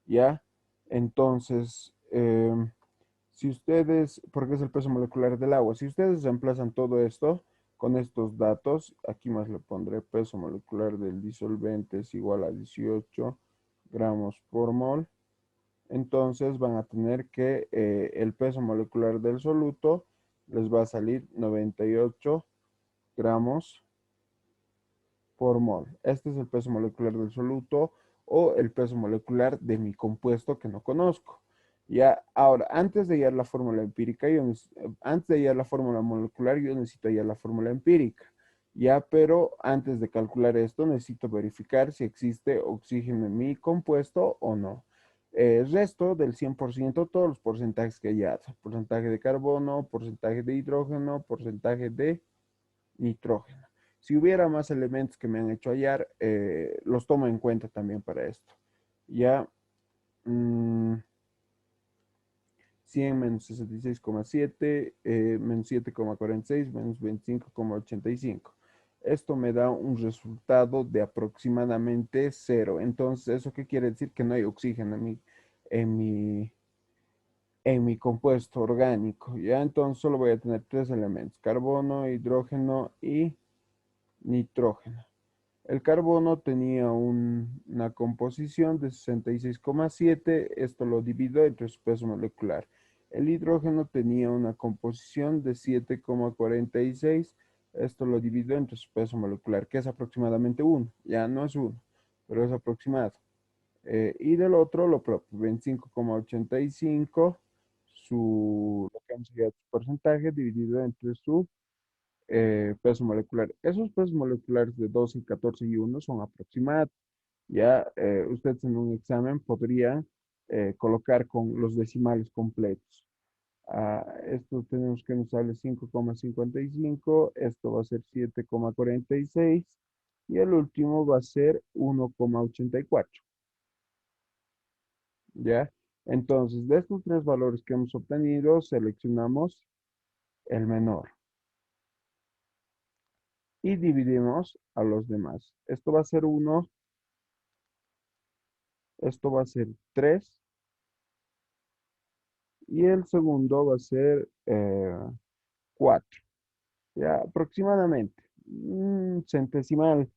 ¿ya? Entonces, si ustedes, porque es el peso molecular del agua, si ustedes reemplazan todo esto con estos datos, aquí más le pondré peso molecular del disolvente es igual a 18 gramos por mol. Entonces van a tener que el peso molecular del soluto les va a salir 98 gramos por mol. Este es el peso molecular del soluto o el peso molecular de mi compuesto que no conozco. Ya, ahora, antes de hallar la fórmula empírica, antes de hallar la fórmula molecular, yo necesito hallar la fórmula empírica. Ya, pero antes de calcular esto, necesito verificar si existe oxígeno en mi compuesto o no. Resto del 100% todos los porcentajes que he hallado. Porcentaje de carbono, porcentaje de hidrógeno, porcentaje de nitrógeno. Si hubiera más elementos que me han hecho hallar, los tomo en cuenta también para esto. Ya, mmm, 100 menos 66,7, menos 7,46, menos 25,85. Esto me da un resultado de aproximadamente cero. Entonces, ¿eso qué quiere decir? Que no hay oxígeno en mi, en mi compuesto orgánico. Ya, entonces solo voy a tener tres elementos: carbono, hidrógeno y nitrógeno. El carbono tenía una composición de 66,7, esto lo divido entre su peso molecular. El hidrógeno tenía una composición de 7,46, esto lo divido entre su peso molecular, que es aproximadamente 1, ya no es 1, pero es aproximado. Y del otro lo propio, 25,85, lo que han sido su porcentaje dividido entre su peso molecular. Esos pesos moleculares de 12, 14 y 1 son aproximados. Ya ustedes en un examen podrían colocar con los decimales completos. Esto tenemos que nos sale 5,55, esto va a ser 7,46 y el último va a ser 1,84. ¿Ya? Entonces, de estos tres valores que hemos obtenido, seleccionamos el menor y dividimos a los demás. Esto va a ser 1, esto va a ser 3 y el segundo va a ser 4. Ya aproximadamente. Centesimal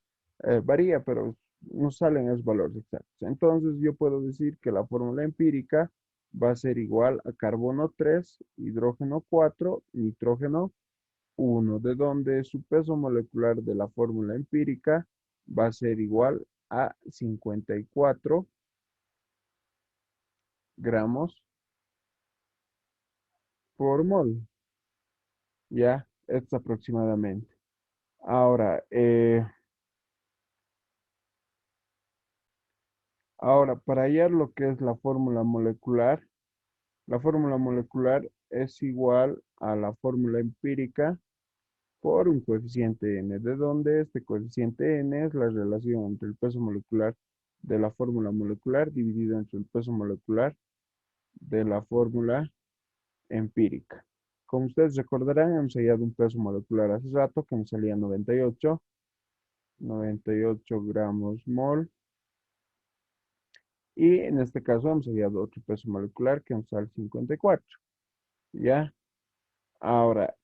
varía, pero nos salen esos valores exactos. Entonces yo puedo decir que la fórmula empírica va a ser igual a carbono 3, hidrógeno 4, nitrógeno 1, de donde su peso molecular de la fórmula empírica va a ser igual a 54 gramos por mol. Ya, esto es aproximadamente. Ahora, para hallar lo que es la fórmula molecular es igual a la fórmula empírica por un coeficiente n, de donde este coeficiente n es la relación entre el peso molecular de la fórmula molecular dividido entre el peso molecular de la fórmula empírica. Como ustedes recordarán, hemos hallado un peso molecular hace rato que nos salía 98 gramos mol. Y en este caso hemos hallado otro peso molecular que nos sale 54. ¿Ya? Ahora,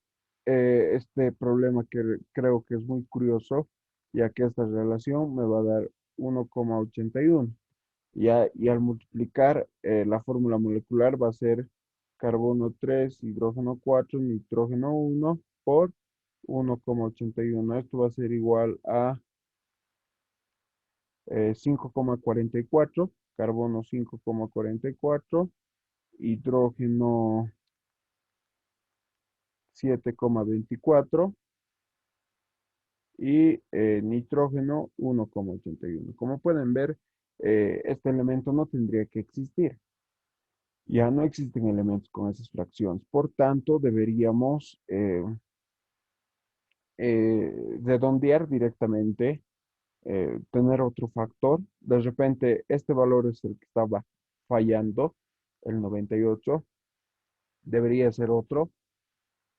este problema que creo que es muy curioso, ya que esta relación me va a dar 1,81. Ya, y al multiplicar la fórmula molecular va a ser carbono 3, hidrógeno 4, nitrógeno 1 por 1,81. Esto va a ser igual a 5,44, carbono 5,44, hidrógeno 7,24 y nitrógeno 1,81. Como pueden ver, este elemento no tendría que existir. Ya no existen elementos con esas fracciones. Por tanto, deberíamos redondear directamente, tener otro factor. De repente, este valor es el que estaba fallando, el 98. Debería ser otro.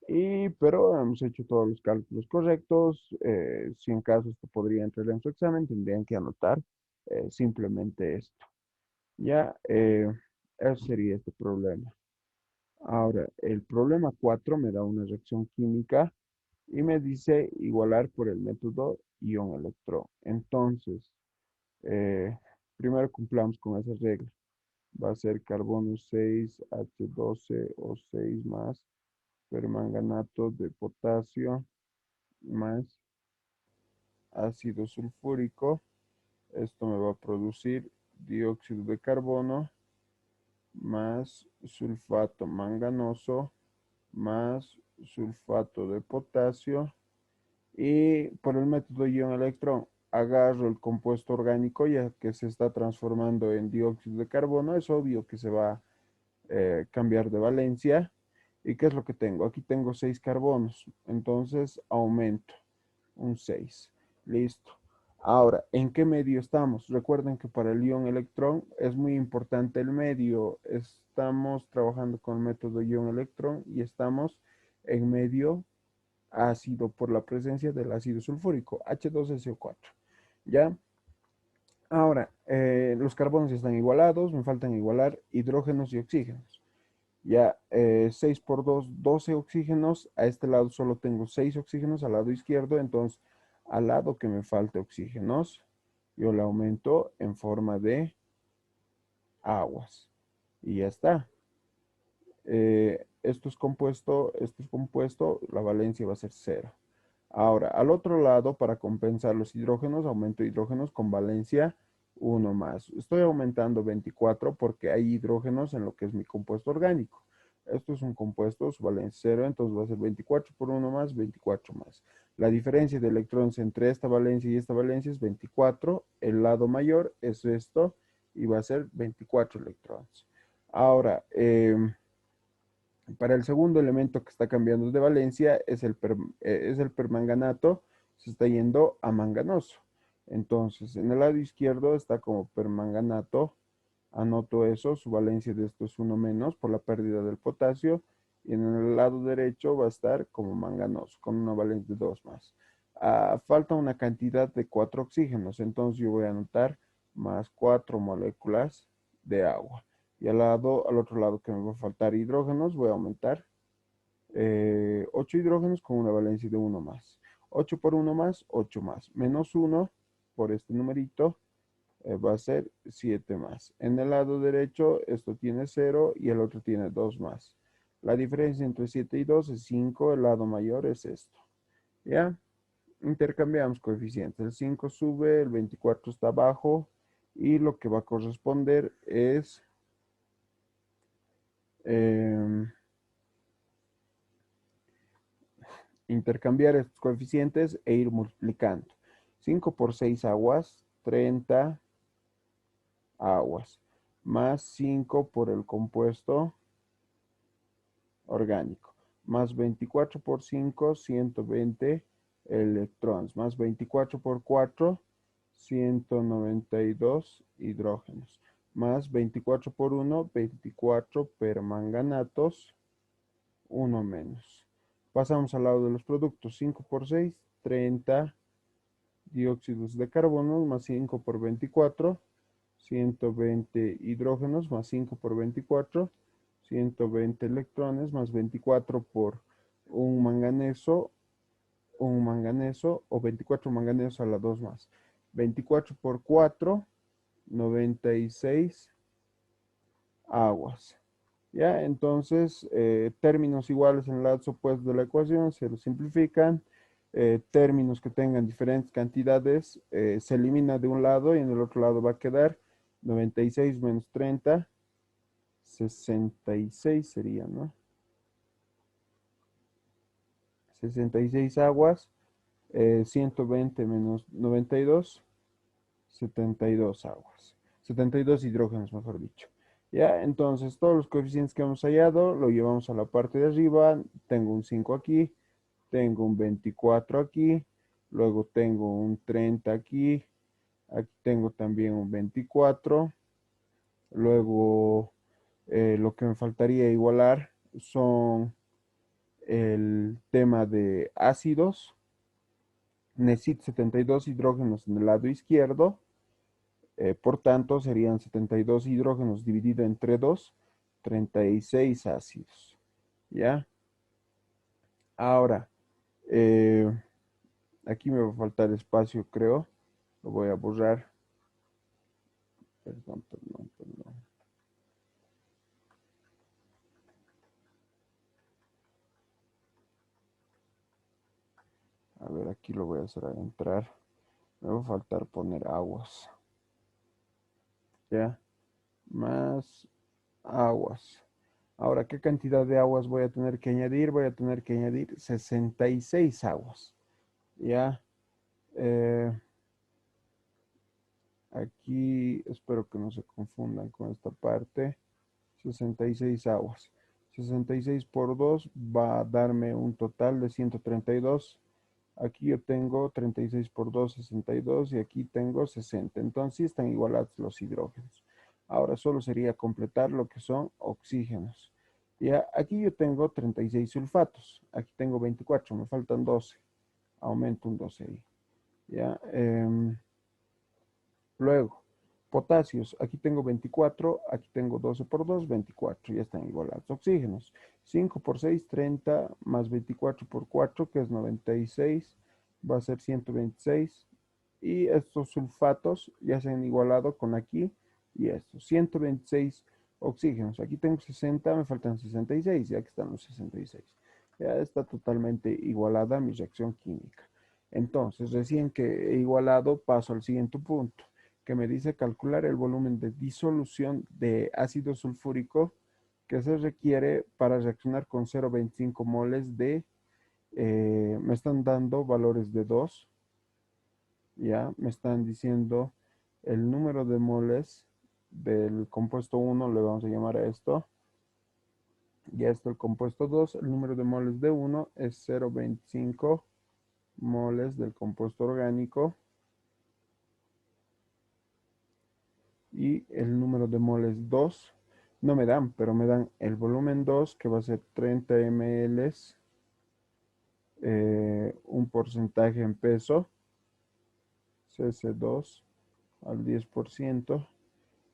Pero hemos hecho todos los cálculos correctos. Si en caso esto podría entrar en su examen, tendrían que anotar simplemente esto. Ya, eso sería este problema. Ahora, el problema 4 me da una reacción química y me dice igualar por el método ion-electrón. Entonces, eh, primero cumplamos con esa regla. Va a ser carbono 6H12O6 más permanganato de potasio más ácido sulfúrico. Esto me va a producir dióxido de carbono más sulfato manganoso más sulfato de potasio. Y por el método ion-electrón, agarro el compuesto orgánico ya que se está transformando en dióxido de carbono. Es obvio que se va a cambiar de valencia. ¿Y qué es lo que tengo? Aquí tengo 6 carbonos. Entonces aumento un 6. Listo. Ahora, ¿en qué medio estamos? Recuerden que para el ion-electrón es muy importante el medio. Estamos trabajando con el método ion-electrón y estamos en medio ácido por la presencia del ácido sulfúrico, H2SO4. ¿Ya? Ahora, los carbonos están igualados, me faltan igualar hidrógenos y oxígenos. Ya, 6 por 2, 12 oxígenos. A este lado solo tengo 6 oxígenos al lado izquierdo. Entonces, al lado que me falte oxígenos, yo le aumento en forma de aguas. Y ya está. Esto es compuesto, la valencia va a ser cero. Ahora, al otro lado, para compensar los hidrógenos, aumento hidrógenos con valencia uno más. Estoy aumentando 24 porque hay hidrógenos en lo que es mi compuesto orgánico. Esto es un compuesto, su valencia cero, entonces va a ser 24 por uno más, 24 más. La diferencia de electrones entre esta valencia y esta valencia es 24. El lado mayor es esto y va a ser 24 electrones. Ahora, para el segundo elemento que está cambiando de valencia es el permanganato, se está yendo a manganoso. Entonces, en el lado izquierdo está como permanganato, anoto eso, su valencia de esto es uno menos por la pérdida del potasio, y en el lado derecho va a estar como manganoso, con una valencia de 2 más. Falta una cantidad de 4 oxígenos, entonces yo voy a anotar más 4 moléculas de agua. Y al otro lado que me va a faltar hidrógenos, voy a aumentar 8 hidrógenos con una valencia de uno más. 8 por uno más, 8 más. Menos uno por este numerito va a ser 7 más. En el lado derecho esto tiene cero y el otro tiene 2 más. La diferencia entre 7 y 2 es 5. El lado mayor es esto. ¿Ya? Intercambiamos coeficientes. El 5 sube, el 24 está abajo y lo que va a corresponder es em, intercambiar estos coeficientes e ir multiplicando. 5 por 6 aguas, 30 aguas, más 5 por el compuesto orgánico, más 24 por 5, 120 electrones, más 24 por 4, 192 hidrógenos, más 24 por 1, 24 permanganatos, uno menos. Pasamos al lado de los productos. 5 por 6, 30 dióxidos de carbono, más 5 por 24, 120 hidrógenos, más 5 por 24, 120 electrones, más 24 por un manganeso o 24 manganesos a la 2 más. 24 por 4, 96 aguas. ¿Ya? Entonces, términos iguales en el lado opuesto de la ecuación se lo simplifican. Términos que tengan diferentes cantidades se elimina de un lado y en el otro lado va a quedar 96 menos 30, 66 sería, ¿no? 66 aguas, 120 menos 92, 72 aguas. 72 hidrógenos, mejor dicho. Ya, entonces todos los coeficientes que hemos hallado lo llevamos a la parte de arriba. Tengo un 5 aquí, tengo un 24 aquí, luego tengo un 30 aquí, aquí tengo también un 24, luego lo que me faltaría igualar son el tema de ácidos. Necesito 72 hidrógenos en el lado izquierdo, por tanto serían 72 hidrógenos dividido entre 2, 36 ácidos. ¿Ya? Ahora, eh, aquí me va a faltar espacio, creo. Lo voy a borrar. Perdón, perdón, perdón. A ver, aquí lo voy a hacer entrar. Me va a faltar poner aguas. ¿Ya? Más aguas. Ahora, ¿qué cantidad de aguas voy a tener que añadir? Voy a tener que añadir 66 aguas. ¿Ya? Eh, Aquí espero que no se confundan con esta parte. 66 aguas. 66 por 2 va a darme un total de 132. Aquí yo tengo 36 por 2, 62 y aquí tengo 60. Entonces sí están igualados los hidrógenos. Ahora solo sería completar lo que son oxígenos. Ya, aquí yo tengo 36 sulfatos. Aquí tengo 24, me faltan 12. Aumento un 12 ahí. Ya, luego, potasios. Aquí tengo 24, aquí tengo 12 por 2, 24. Ya están igualados. Oxígenos. 5 por 6, 30, más 24 por 4, que es 96. Va a ser 126. Y estos sulfatos ya se han igualado con aquí y estos. 126 oxígenos. Aquí tengo 60, me faltan 66. Ya que están los 66. Ya está totalmente igualada mi reacción química. Entonces, recién que he igualado, paso al siguiente punto que me dice calcular el volumen de disolución de ácido sulfúrico que se requiere para reaccionar con 0,25 moles de, me están dando valores de 2, ya, me están diciendo el número de moles del compuesto 1, le vamos a llamar a esto, ya esto el compuesto 2, el número de moles de 1 es 0,25 moles del compuesto orgánico y el número de moles 2 no me dan, pero me dan el volumen 2 que va a ser 30 ml, un porcentaje en peso, CC2 al 10%,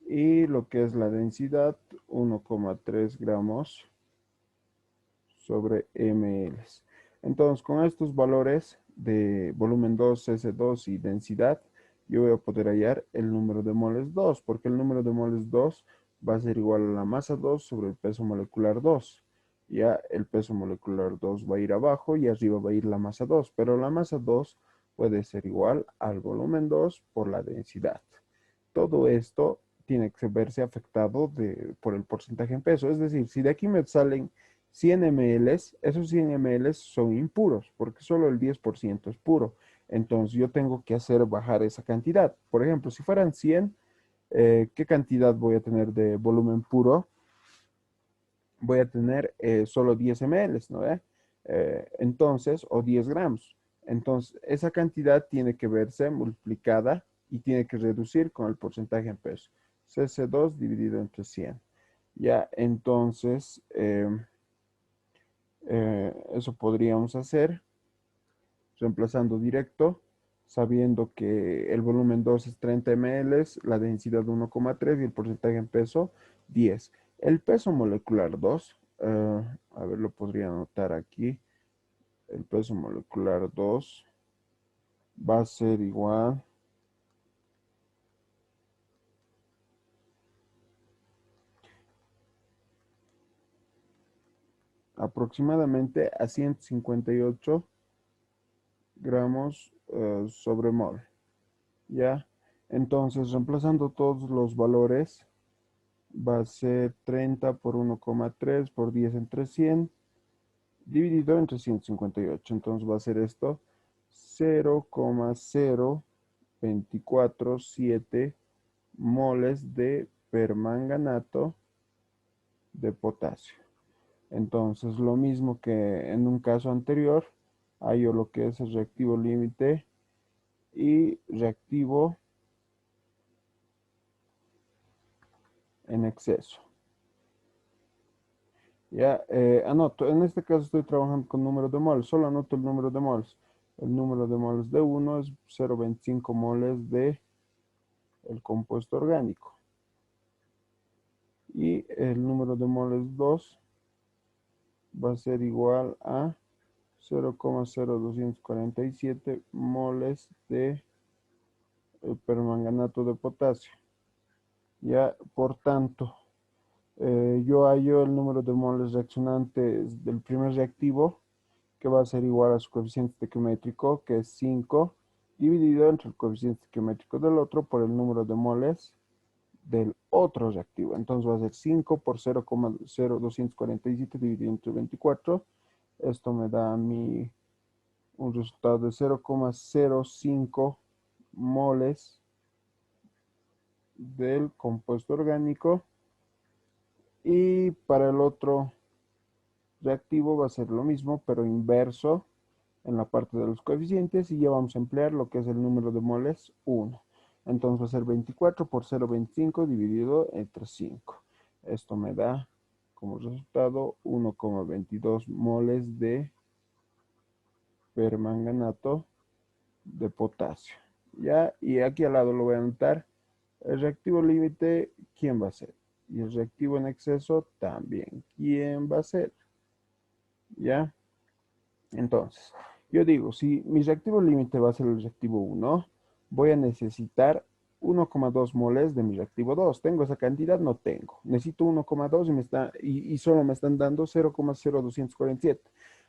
y lo que es la densidad, 1,3 gramos sobre ml. Entonces, con estos valores de volumen 2, CC2 y densidad, yo voy a poder hallar el número de moles 2, porque el número de moles 2 va a ser igual a la masa 2 sobre el peso molecular 2. Ya el peso molecular 2 va a ir abajo y arriba va a ir la masa 2, pero la masa 2 puede ser igual al volumen 2 por la densidad. Todo esto tiene que verse afectado por el porcentaje en peso. Es decir, si de aquí me salen 100 ml, esos 100 ml son impuros, porque solo el 10% es puro. Entonces yo tengo que hacer bajar esa cantidad. Por ejemplo, si fueran 100, ¿qué cantidad voy a tener de volumen puro? Voy a tener solo 10 ml, ¿no? Entonces, o 10 gramos. Entonces, esa cantidad tiene que verse multiplicada y tiene que reducir con el porcentaje en peso. CC2 dividido entre 100. Ya, entonces, eso podríamos hacer reemplazando directo, sabiendo que el volumen 2 es 30 ml, la densidad 1,3 y el porcentaje en peso 10. El peso molecular 2, a ver, lo podría anotar aquí. El peso molecular 2 va a ser igual aproximadamente a 158 gramos sobre mol. ¿Ya? Entonces, reemplazando todos los valores, va a ser 30 por 1,3 por 10 entre 100, dividido entre 158. Entonces va a ser esto 0,0247 moles de permanganato de potasio. Entonces, lo mismo que en un caso anterior, hallo lo que es el reactivo límite y reactivo en exceso. Ya, anoto, en este caso estoy trabajando con número de moles, solo anoto el número de moles. El número de moles de 1 es 0,25 moles de el compuesto orgánico. Y el número de moles 2 va a ser igual a 0,0247 moles de permanganato de potasio. Ya, por tanto, yo hallo el número de moles reaccionantes del primer reactivo, que va a ser igual a su coeficiente estequiométrico, que es 5, dividido entre el coeficiente estequiométrico del otro por el número de moles del otro reactivo. Entonces va a ser 5 por 0,0247 dividido entre 24. Esto me da a mí un resultado de 0,05 moles del compuesto orgánico. Y para el otro reactivo va a ser lo mismo, pero inverso en la parte de los coeficientes, y ya vamos a emplear lo que es el número de moles 1. Entonces va a ser 24 por 0,25 dividido entre 5. Esto me da como resultado 1,22 moles de permanganato de potasio. ¿Ya? Y aquí al lado lo voy a anotar. El reactivo límite, ¿quién va a ser? Y el reactivo en exceso también. ¿Quién va a ser? ¿Ya? Entonces, yo digo, si mi reactivo límite va a ser el reactivo 1, voy a necesitar 1,2 moles de mi reactivo 2. ¿Tengo esa cantidad? No tengo. Necesito 1,2 y solo me están dando 0,0247.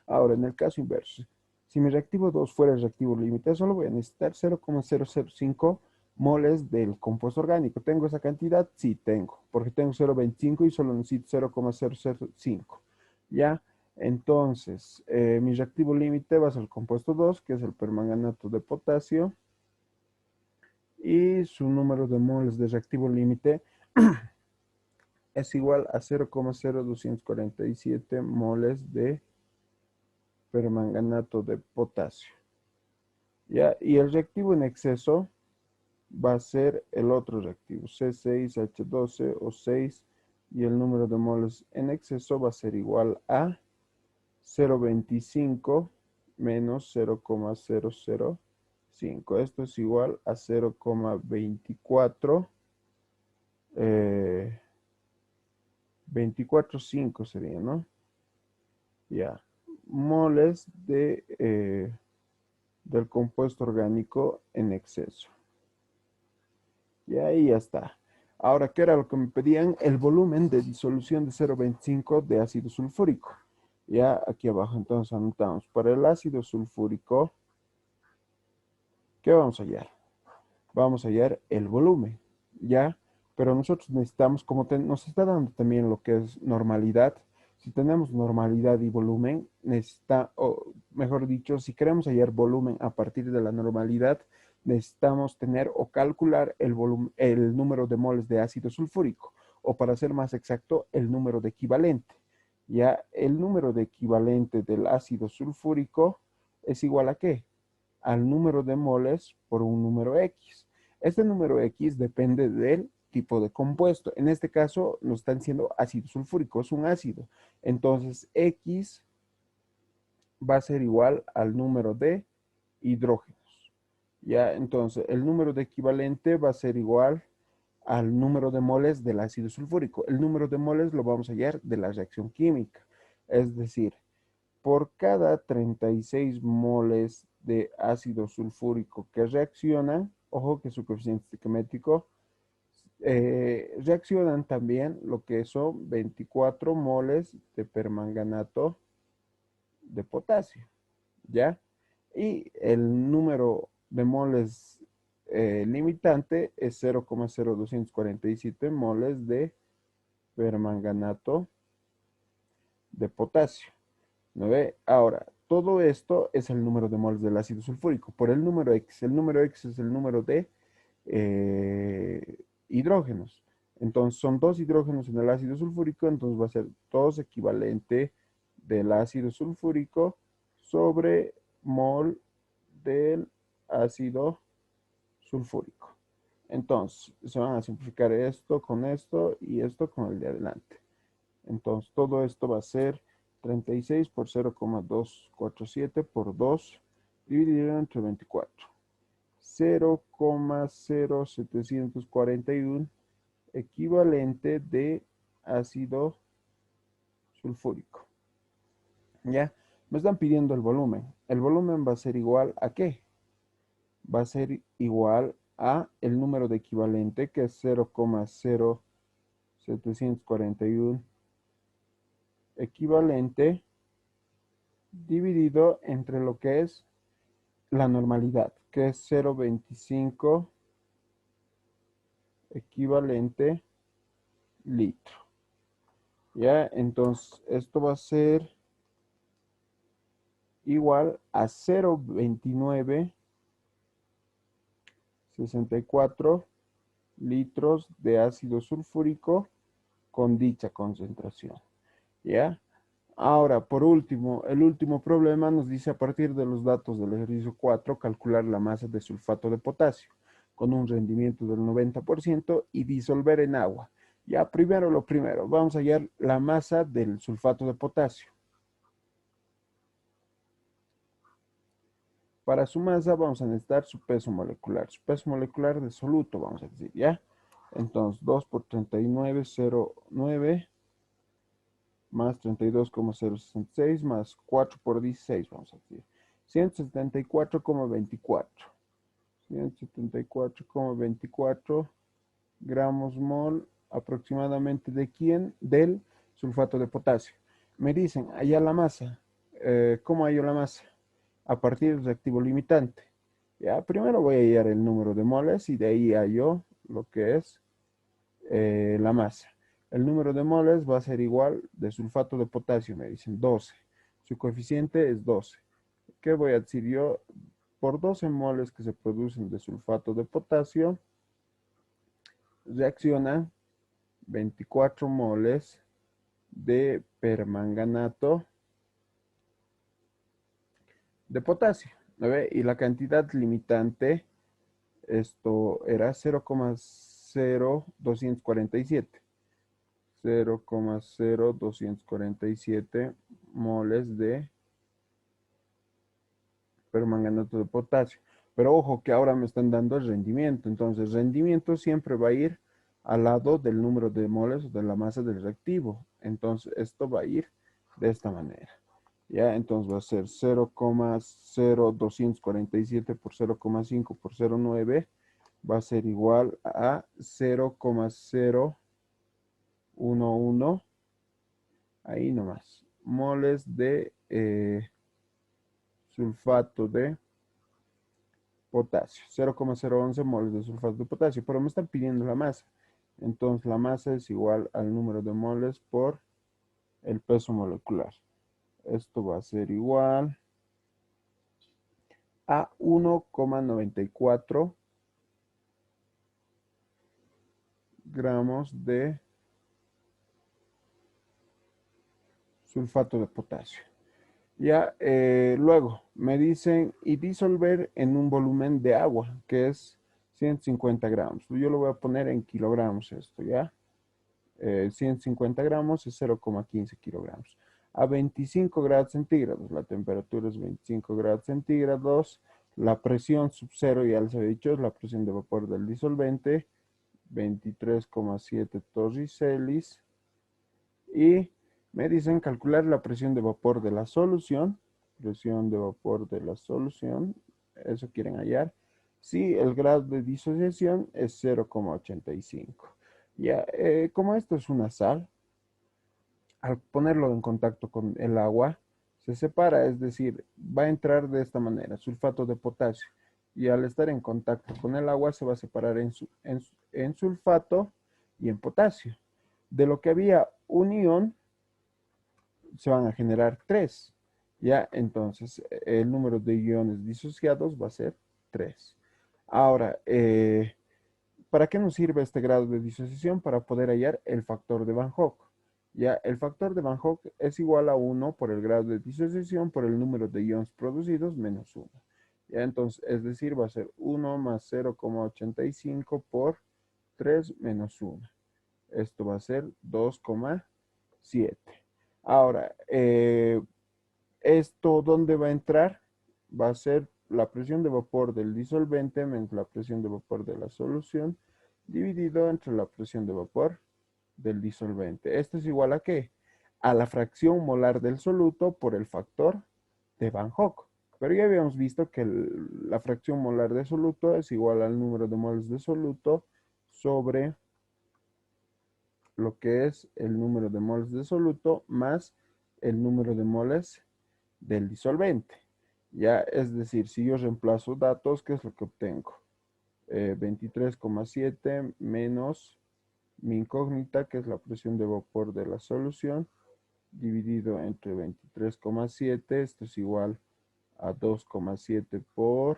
Ahora, en el caso inverso, si mi reactivo 2 fuera el reactivo límite, solo voy a necesitar 0,005 moles del compuesto orgánico. ¿Tengo esa cantidad? Sí, tengo, porque tengo 0,25 y solo necesito 0,005. ¿Ya? Entonces, mi reactivo límite va a ser el compuesto 2, que es el permanganato de potasio, y su número de moles de reactivo límite es igual a 0,0247 moles de permanganato de potasio. ¿Ya? Y el reactivo en exceso va a ser el otro reactivo, C6H12 o 6, y el número de moles en exceso va a ser igual a 0,25 menos 0,005. Esto es igual a 0,24, 24,5 sería, ¿no? Ya. Moles del compuesto orgánico en exceso. Y ahí ya está. Ahora, ¿qué era lo que me pedían? El volumen de disolución de 0,25 de ácido sulfúrico. Ya aquí abajo, entonces anotamos. Para el ácido sulfúrico, ¿qué vamos a hallar? Vamos a hallar el volumen, ¿ya? Pero nosotros necesitamos, como nos está dando también lo que es normalidad, si tenemos normalidad y volumen, o mejor dicho, si queremos hallar volumen a partir de la normalidad, necesitamos tener o calcular el número de moles de ácido sulfúrico, o para ser más exacto, el número de equivalente. Ya, el número de equivalente del ácido sulfúrico es igual a ¿qué? Al número de moles por un número X. Este número X depende del tipo de compuesto. En este caso nos están diciendo ácido sulfúrico, es un ácido. Entonces X va a ser igual al número de hidrógenos. Ya, entonces el número de equivalente va a ser igual al número de moles del ácido sulfúrico. El número de moles lo vamos a hallar de la reacción química. Es decir, por cada 36 moles de ácido sulfúrico que reaccionan, ojo que su coeficiente estequiométrico reaccionan también lo que son 24 moles de permanganato de potasio, ¿ya? Y el número de moles limitante es 0,0247 moles de permanganato de potasio. ¿No ve? Ahora, todo esto es el número de moles del ácido sulfúrico por el número X. El número X es el número de eh, hidrógenos. Entonces, son dos hidrógenos en el ácido sulfúrico, entonces va a ser 2 equivalente del ácido sulfúrico sobre mol del ácido sulfúrico. Entonces, se van a simplificar esto y esto con el de adelante. Entonces, todo esto va a ser 36 por 0,247 por 2 dividido entre 24. 0,0741 equivalente de ácido sulfúrico. ¿Ya? Me están pidiendo el volumen. El volumen va a ser igual a ¿qué? Va a ser igual a el número de equivalente, que es 0,0741 equivalente dividido entre lo que es la normalidad, que es 0,25 equivalente litro. ¿Ya? Entonces, esto va a ser igual a 0,2964 litros de ácido sulfúrico con dicha concentración. ¿Ya? Ahora, por último, el último problema nos dice, a partir de los datos del ejercicio 4, calcular la masa de sulfato de potasio con un rendimiento del 90% y disolver en agua. Ya, primero lo primero, vamos a hallar la masa del sulfato de potasio. Para su masa vamos a necesitar su peso molecular de soluto, vamos a decir, ¿ya? Entonces, 2 por 39,09 más 32,066 más 4 por 16, vamos a decir. 174,24. 174,24 gramos mol aproximadamente de quién? Del sulfato de potasio. Me dicen, allá la masa. ¿Cómo hallo la masa? A partir del reactivo limitante. Ya, primero voy a hallar el número de moles y de ahí hallo lo que es la masa. El número de moles va a ser igual de sulfato de potasio, me dicen 12. Su coeficiente es 12. ¿Qué voy a decir yo? Por 12 moles que se producen de sulfato de potasio, reaccionan 24 moles de permanganato de potasio. ¿No ve? Y la cantidad limitante, esto era 0,0247. 0,0247 moles de permanganato de potasio. Pero ojo que ahora me están dando el rendimiento. Entonces, el rendimiento siempre va a ir al lado del número de moles o de la masa del reactivo. Entonces, esto va a ir de esta manera. ¿Ya? Entonces va a ser 0,0247 por 0,5 por 0,9 va a ser igual a 0,011, ahí nomás, moles de sulfato de potasio. 0,011 moles de sulfato de potasio, pero me están pidiendo la masa. Entonces la masa es igual al número de moles por el peso molecular. Esto va a ser igual a 1,94 gramos de sulfato de potasio. Ya, luego me dicen y disolver en un volumen de agua, que es 150 gramos. Yo lo voy a poner en kilogramos esto, ¿ya? 150 gramos es 0,15 kilogramos. A 25 grados centígrados, la temperatura es 25 grados centígrados. La presión sub cero, ya les he dicho, es la presión de vapor del disolvente, 23,7 torricelis. Y me dicen calcular la presión de vapor de la solución. Presión de vapor de la solución. Eso quieren hallar. si el grado de disociación es 0,85. Ya, como esto es una sal, al ponerlo en contacto con el agua, se separa, es decir, va a entrar de esta manera, sulfato de potasio, y al estar en contacto con el agua se va a separar en sulfato y en potasio. De lo que había un ion, se van a generar tres. Ya, entonces el número de iones disociados va a ser 3. Ahora, ¿para qué nos sirve este grado de disociación? Para poder hallar el factor de Van Hoek. Ya, el factor de Van Hoek es igual a 1 por el grado de disociación por el número de iones producidos menos 1. Ya, entonces, es decir, va a ser 1 más 0,85 por 3 menos 1. Esto va a ser 2,7. Ahora, ¿esto dónde va a entrar? Va a ser la presión de vapor del disolvente menos la presión de vapor de la solución dividido entre la presión de vapor del disolvente. ¿Esto es igual a qué? A la fracción molar del soluto por el factor de Van Hoek. Pero ya habíamos visto que la fracción molar de soluto es igual al número de moles de soluto sobre lo que es el número de moles de soluto más el número de moles del disolvente. Ya, es decir, si yo reemplazo datos, ¿qué es lo que obtengo? 23,7 menos mi incógnita, que es la presión de vapor de la solución, dividido entre 23,7, esto es igual a 2,7 por...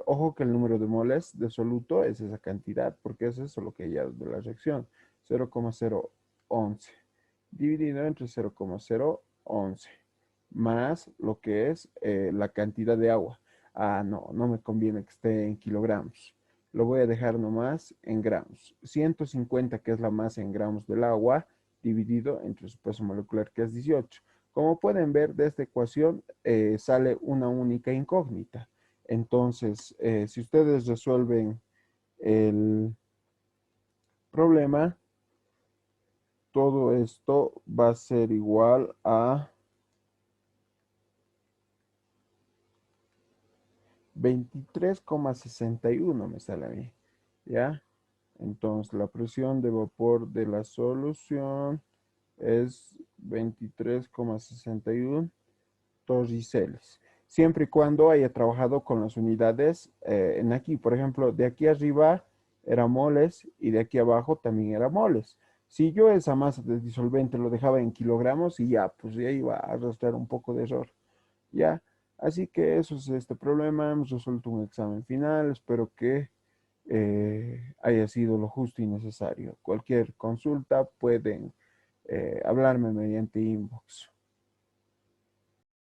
ojo que el número de moles de soluto es esa cantidad, porque es eso lo que ya de la reacción, 0,011, dividido entre 0,011, más lo que es la cantidad de agua. Ah, no, no me conviene que esté en kilogramos. Lo voy a dejar nomás en gramos. 150, que es la masa en gramos del agua, dividido entre su peso molecular, que es 18. Como pueden ver, de esta ecuación sale una única incógnita. Entonces, si ustedes resuelven el problema, todo esto va a ser igual a 23,61 me sale a mí, ¿ya? Entonces, la presión de vapor de la solución es 23,61 torriceles, siempre y cuando haya trabajado con las unidades en aquí. Por ejemplo, de aquí arriba era moles y de aquí abajo también era moles. Si yo esa masa de disolvente lo dejaba en kilogramos y ya, pues ya iba a arrastrar un poco de error. ¿Ya? Así que eso es este problema. Hemos resuelto un examen final. Espero que haya sido lo justo y necesario. Cualquier consulta pueden hablarme mediante inbox.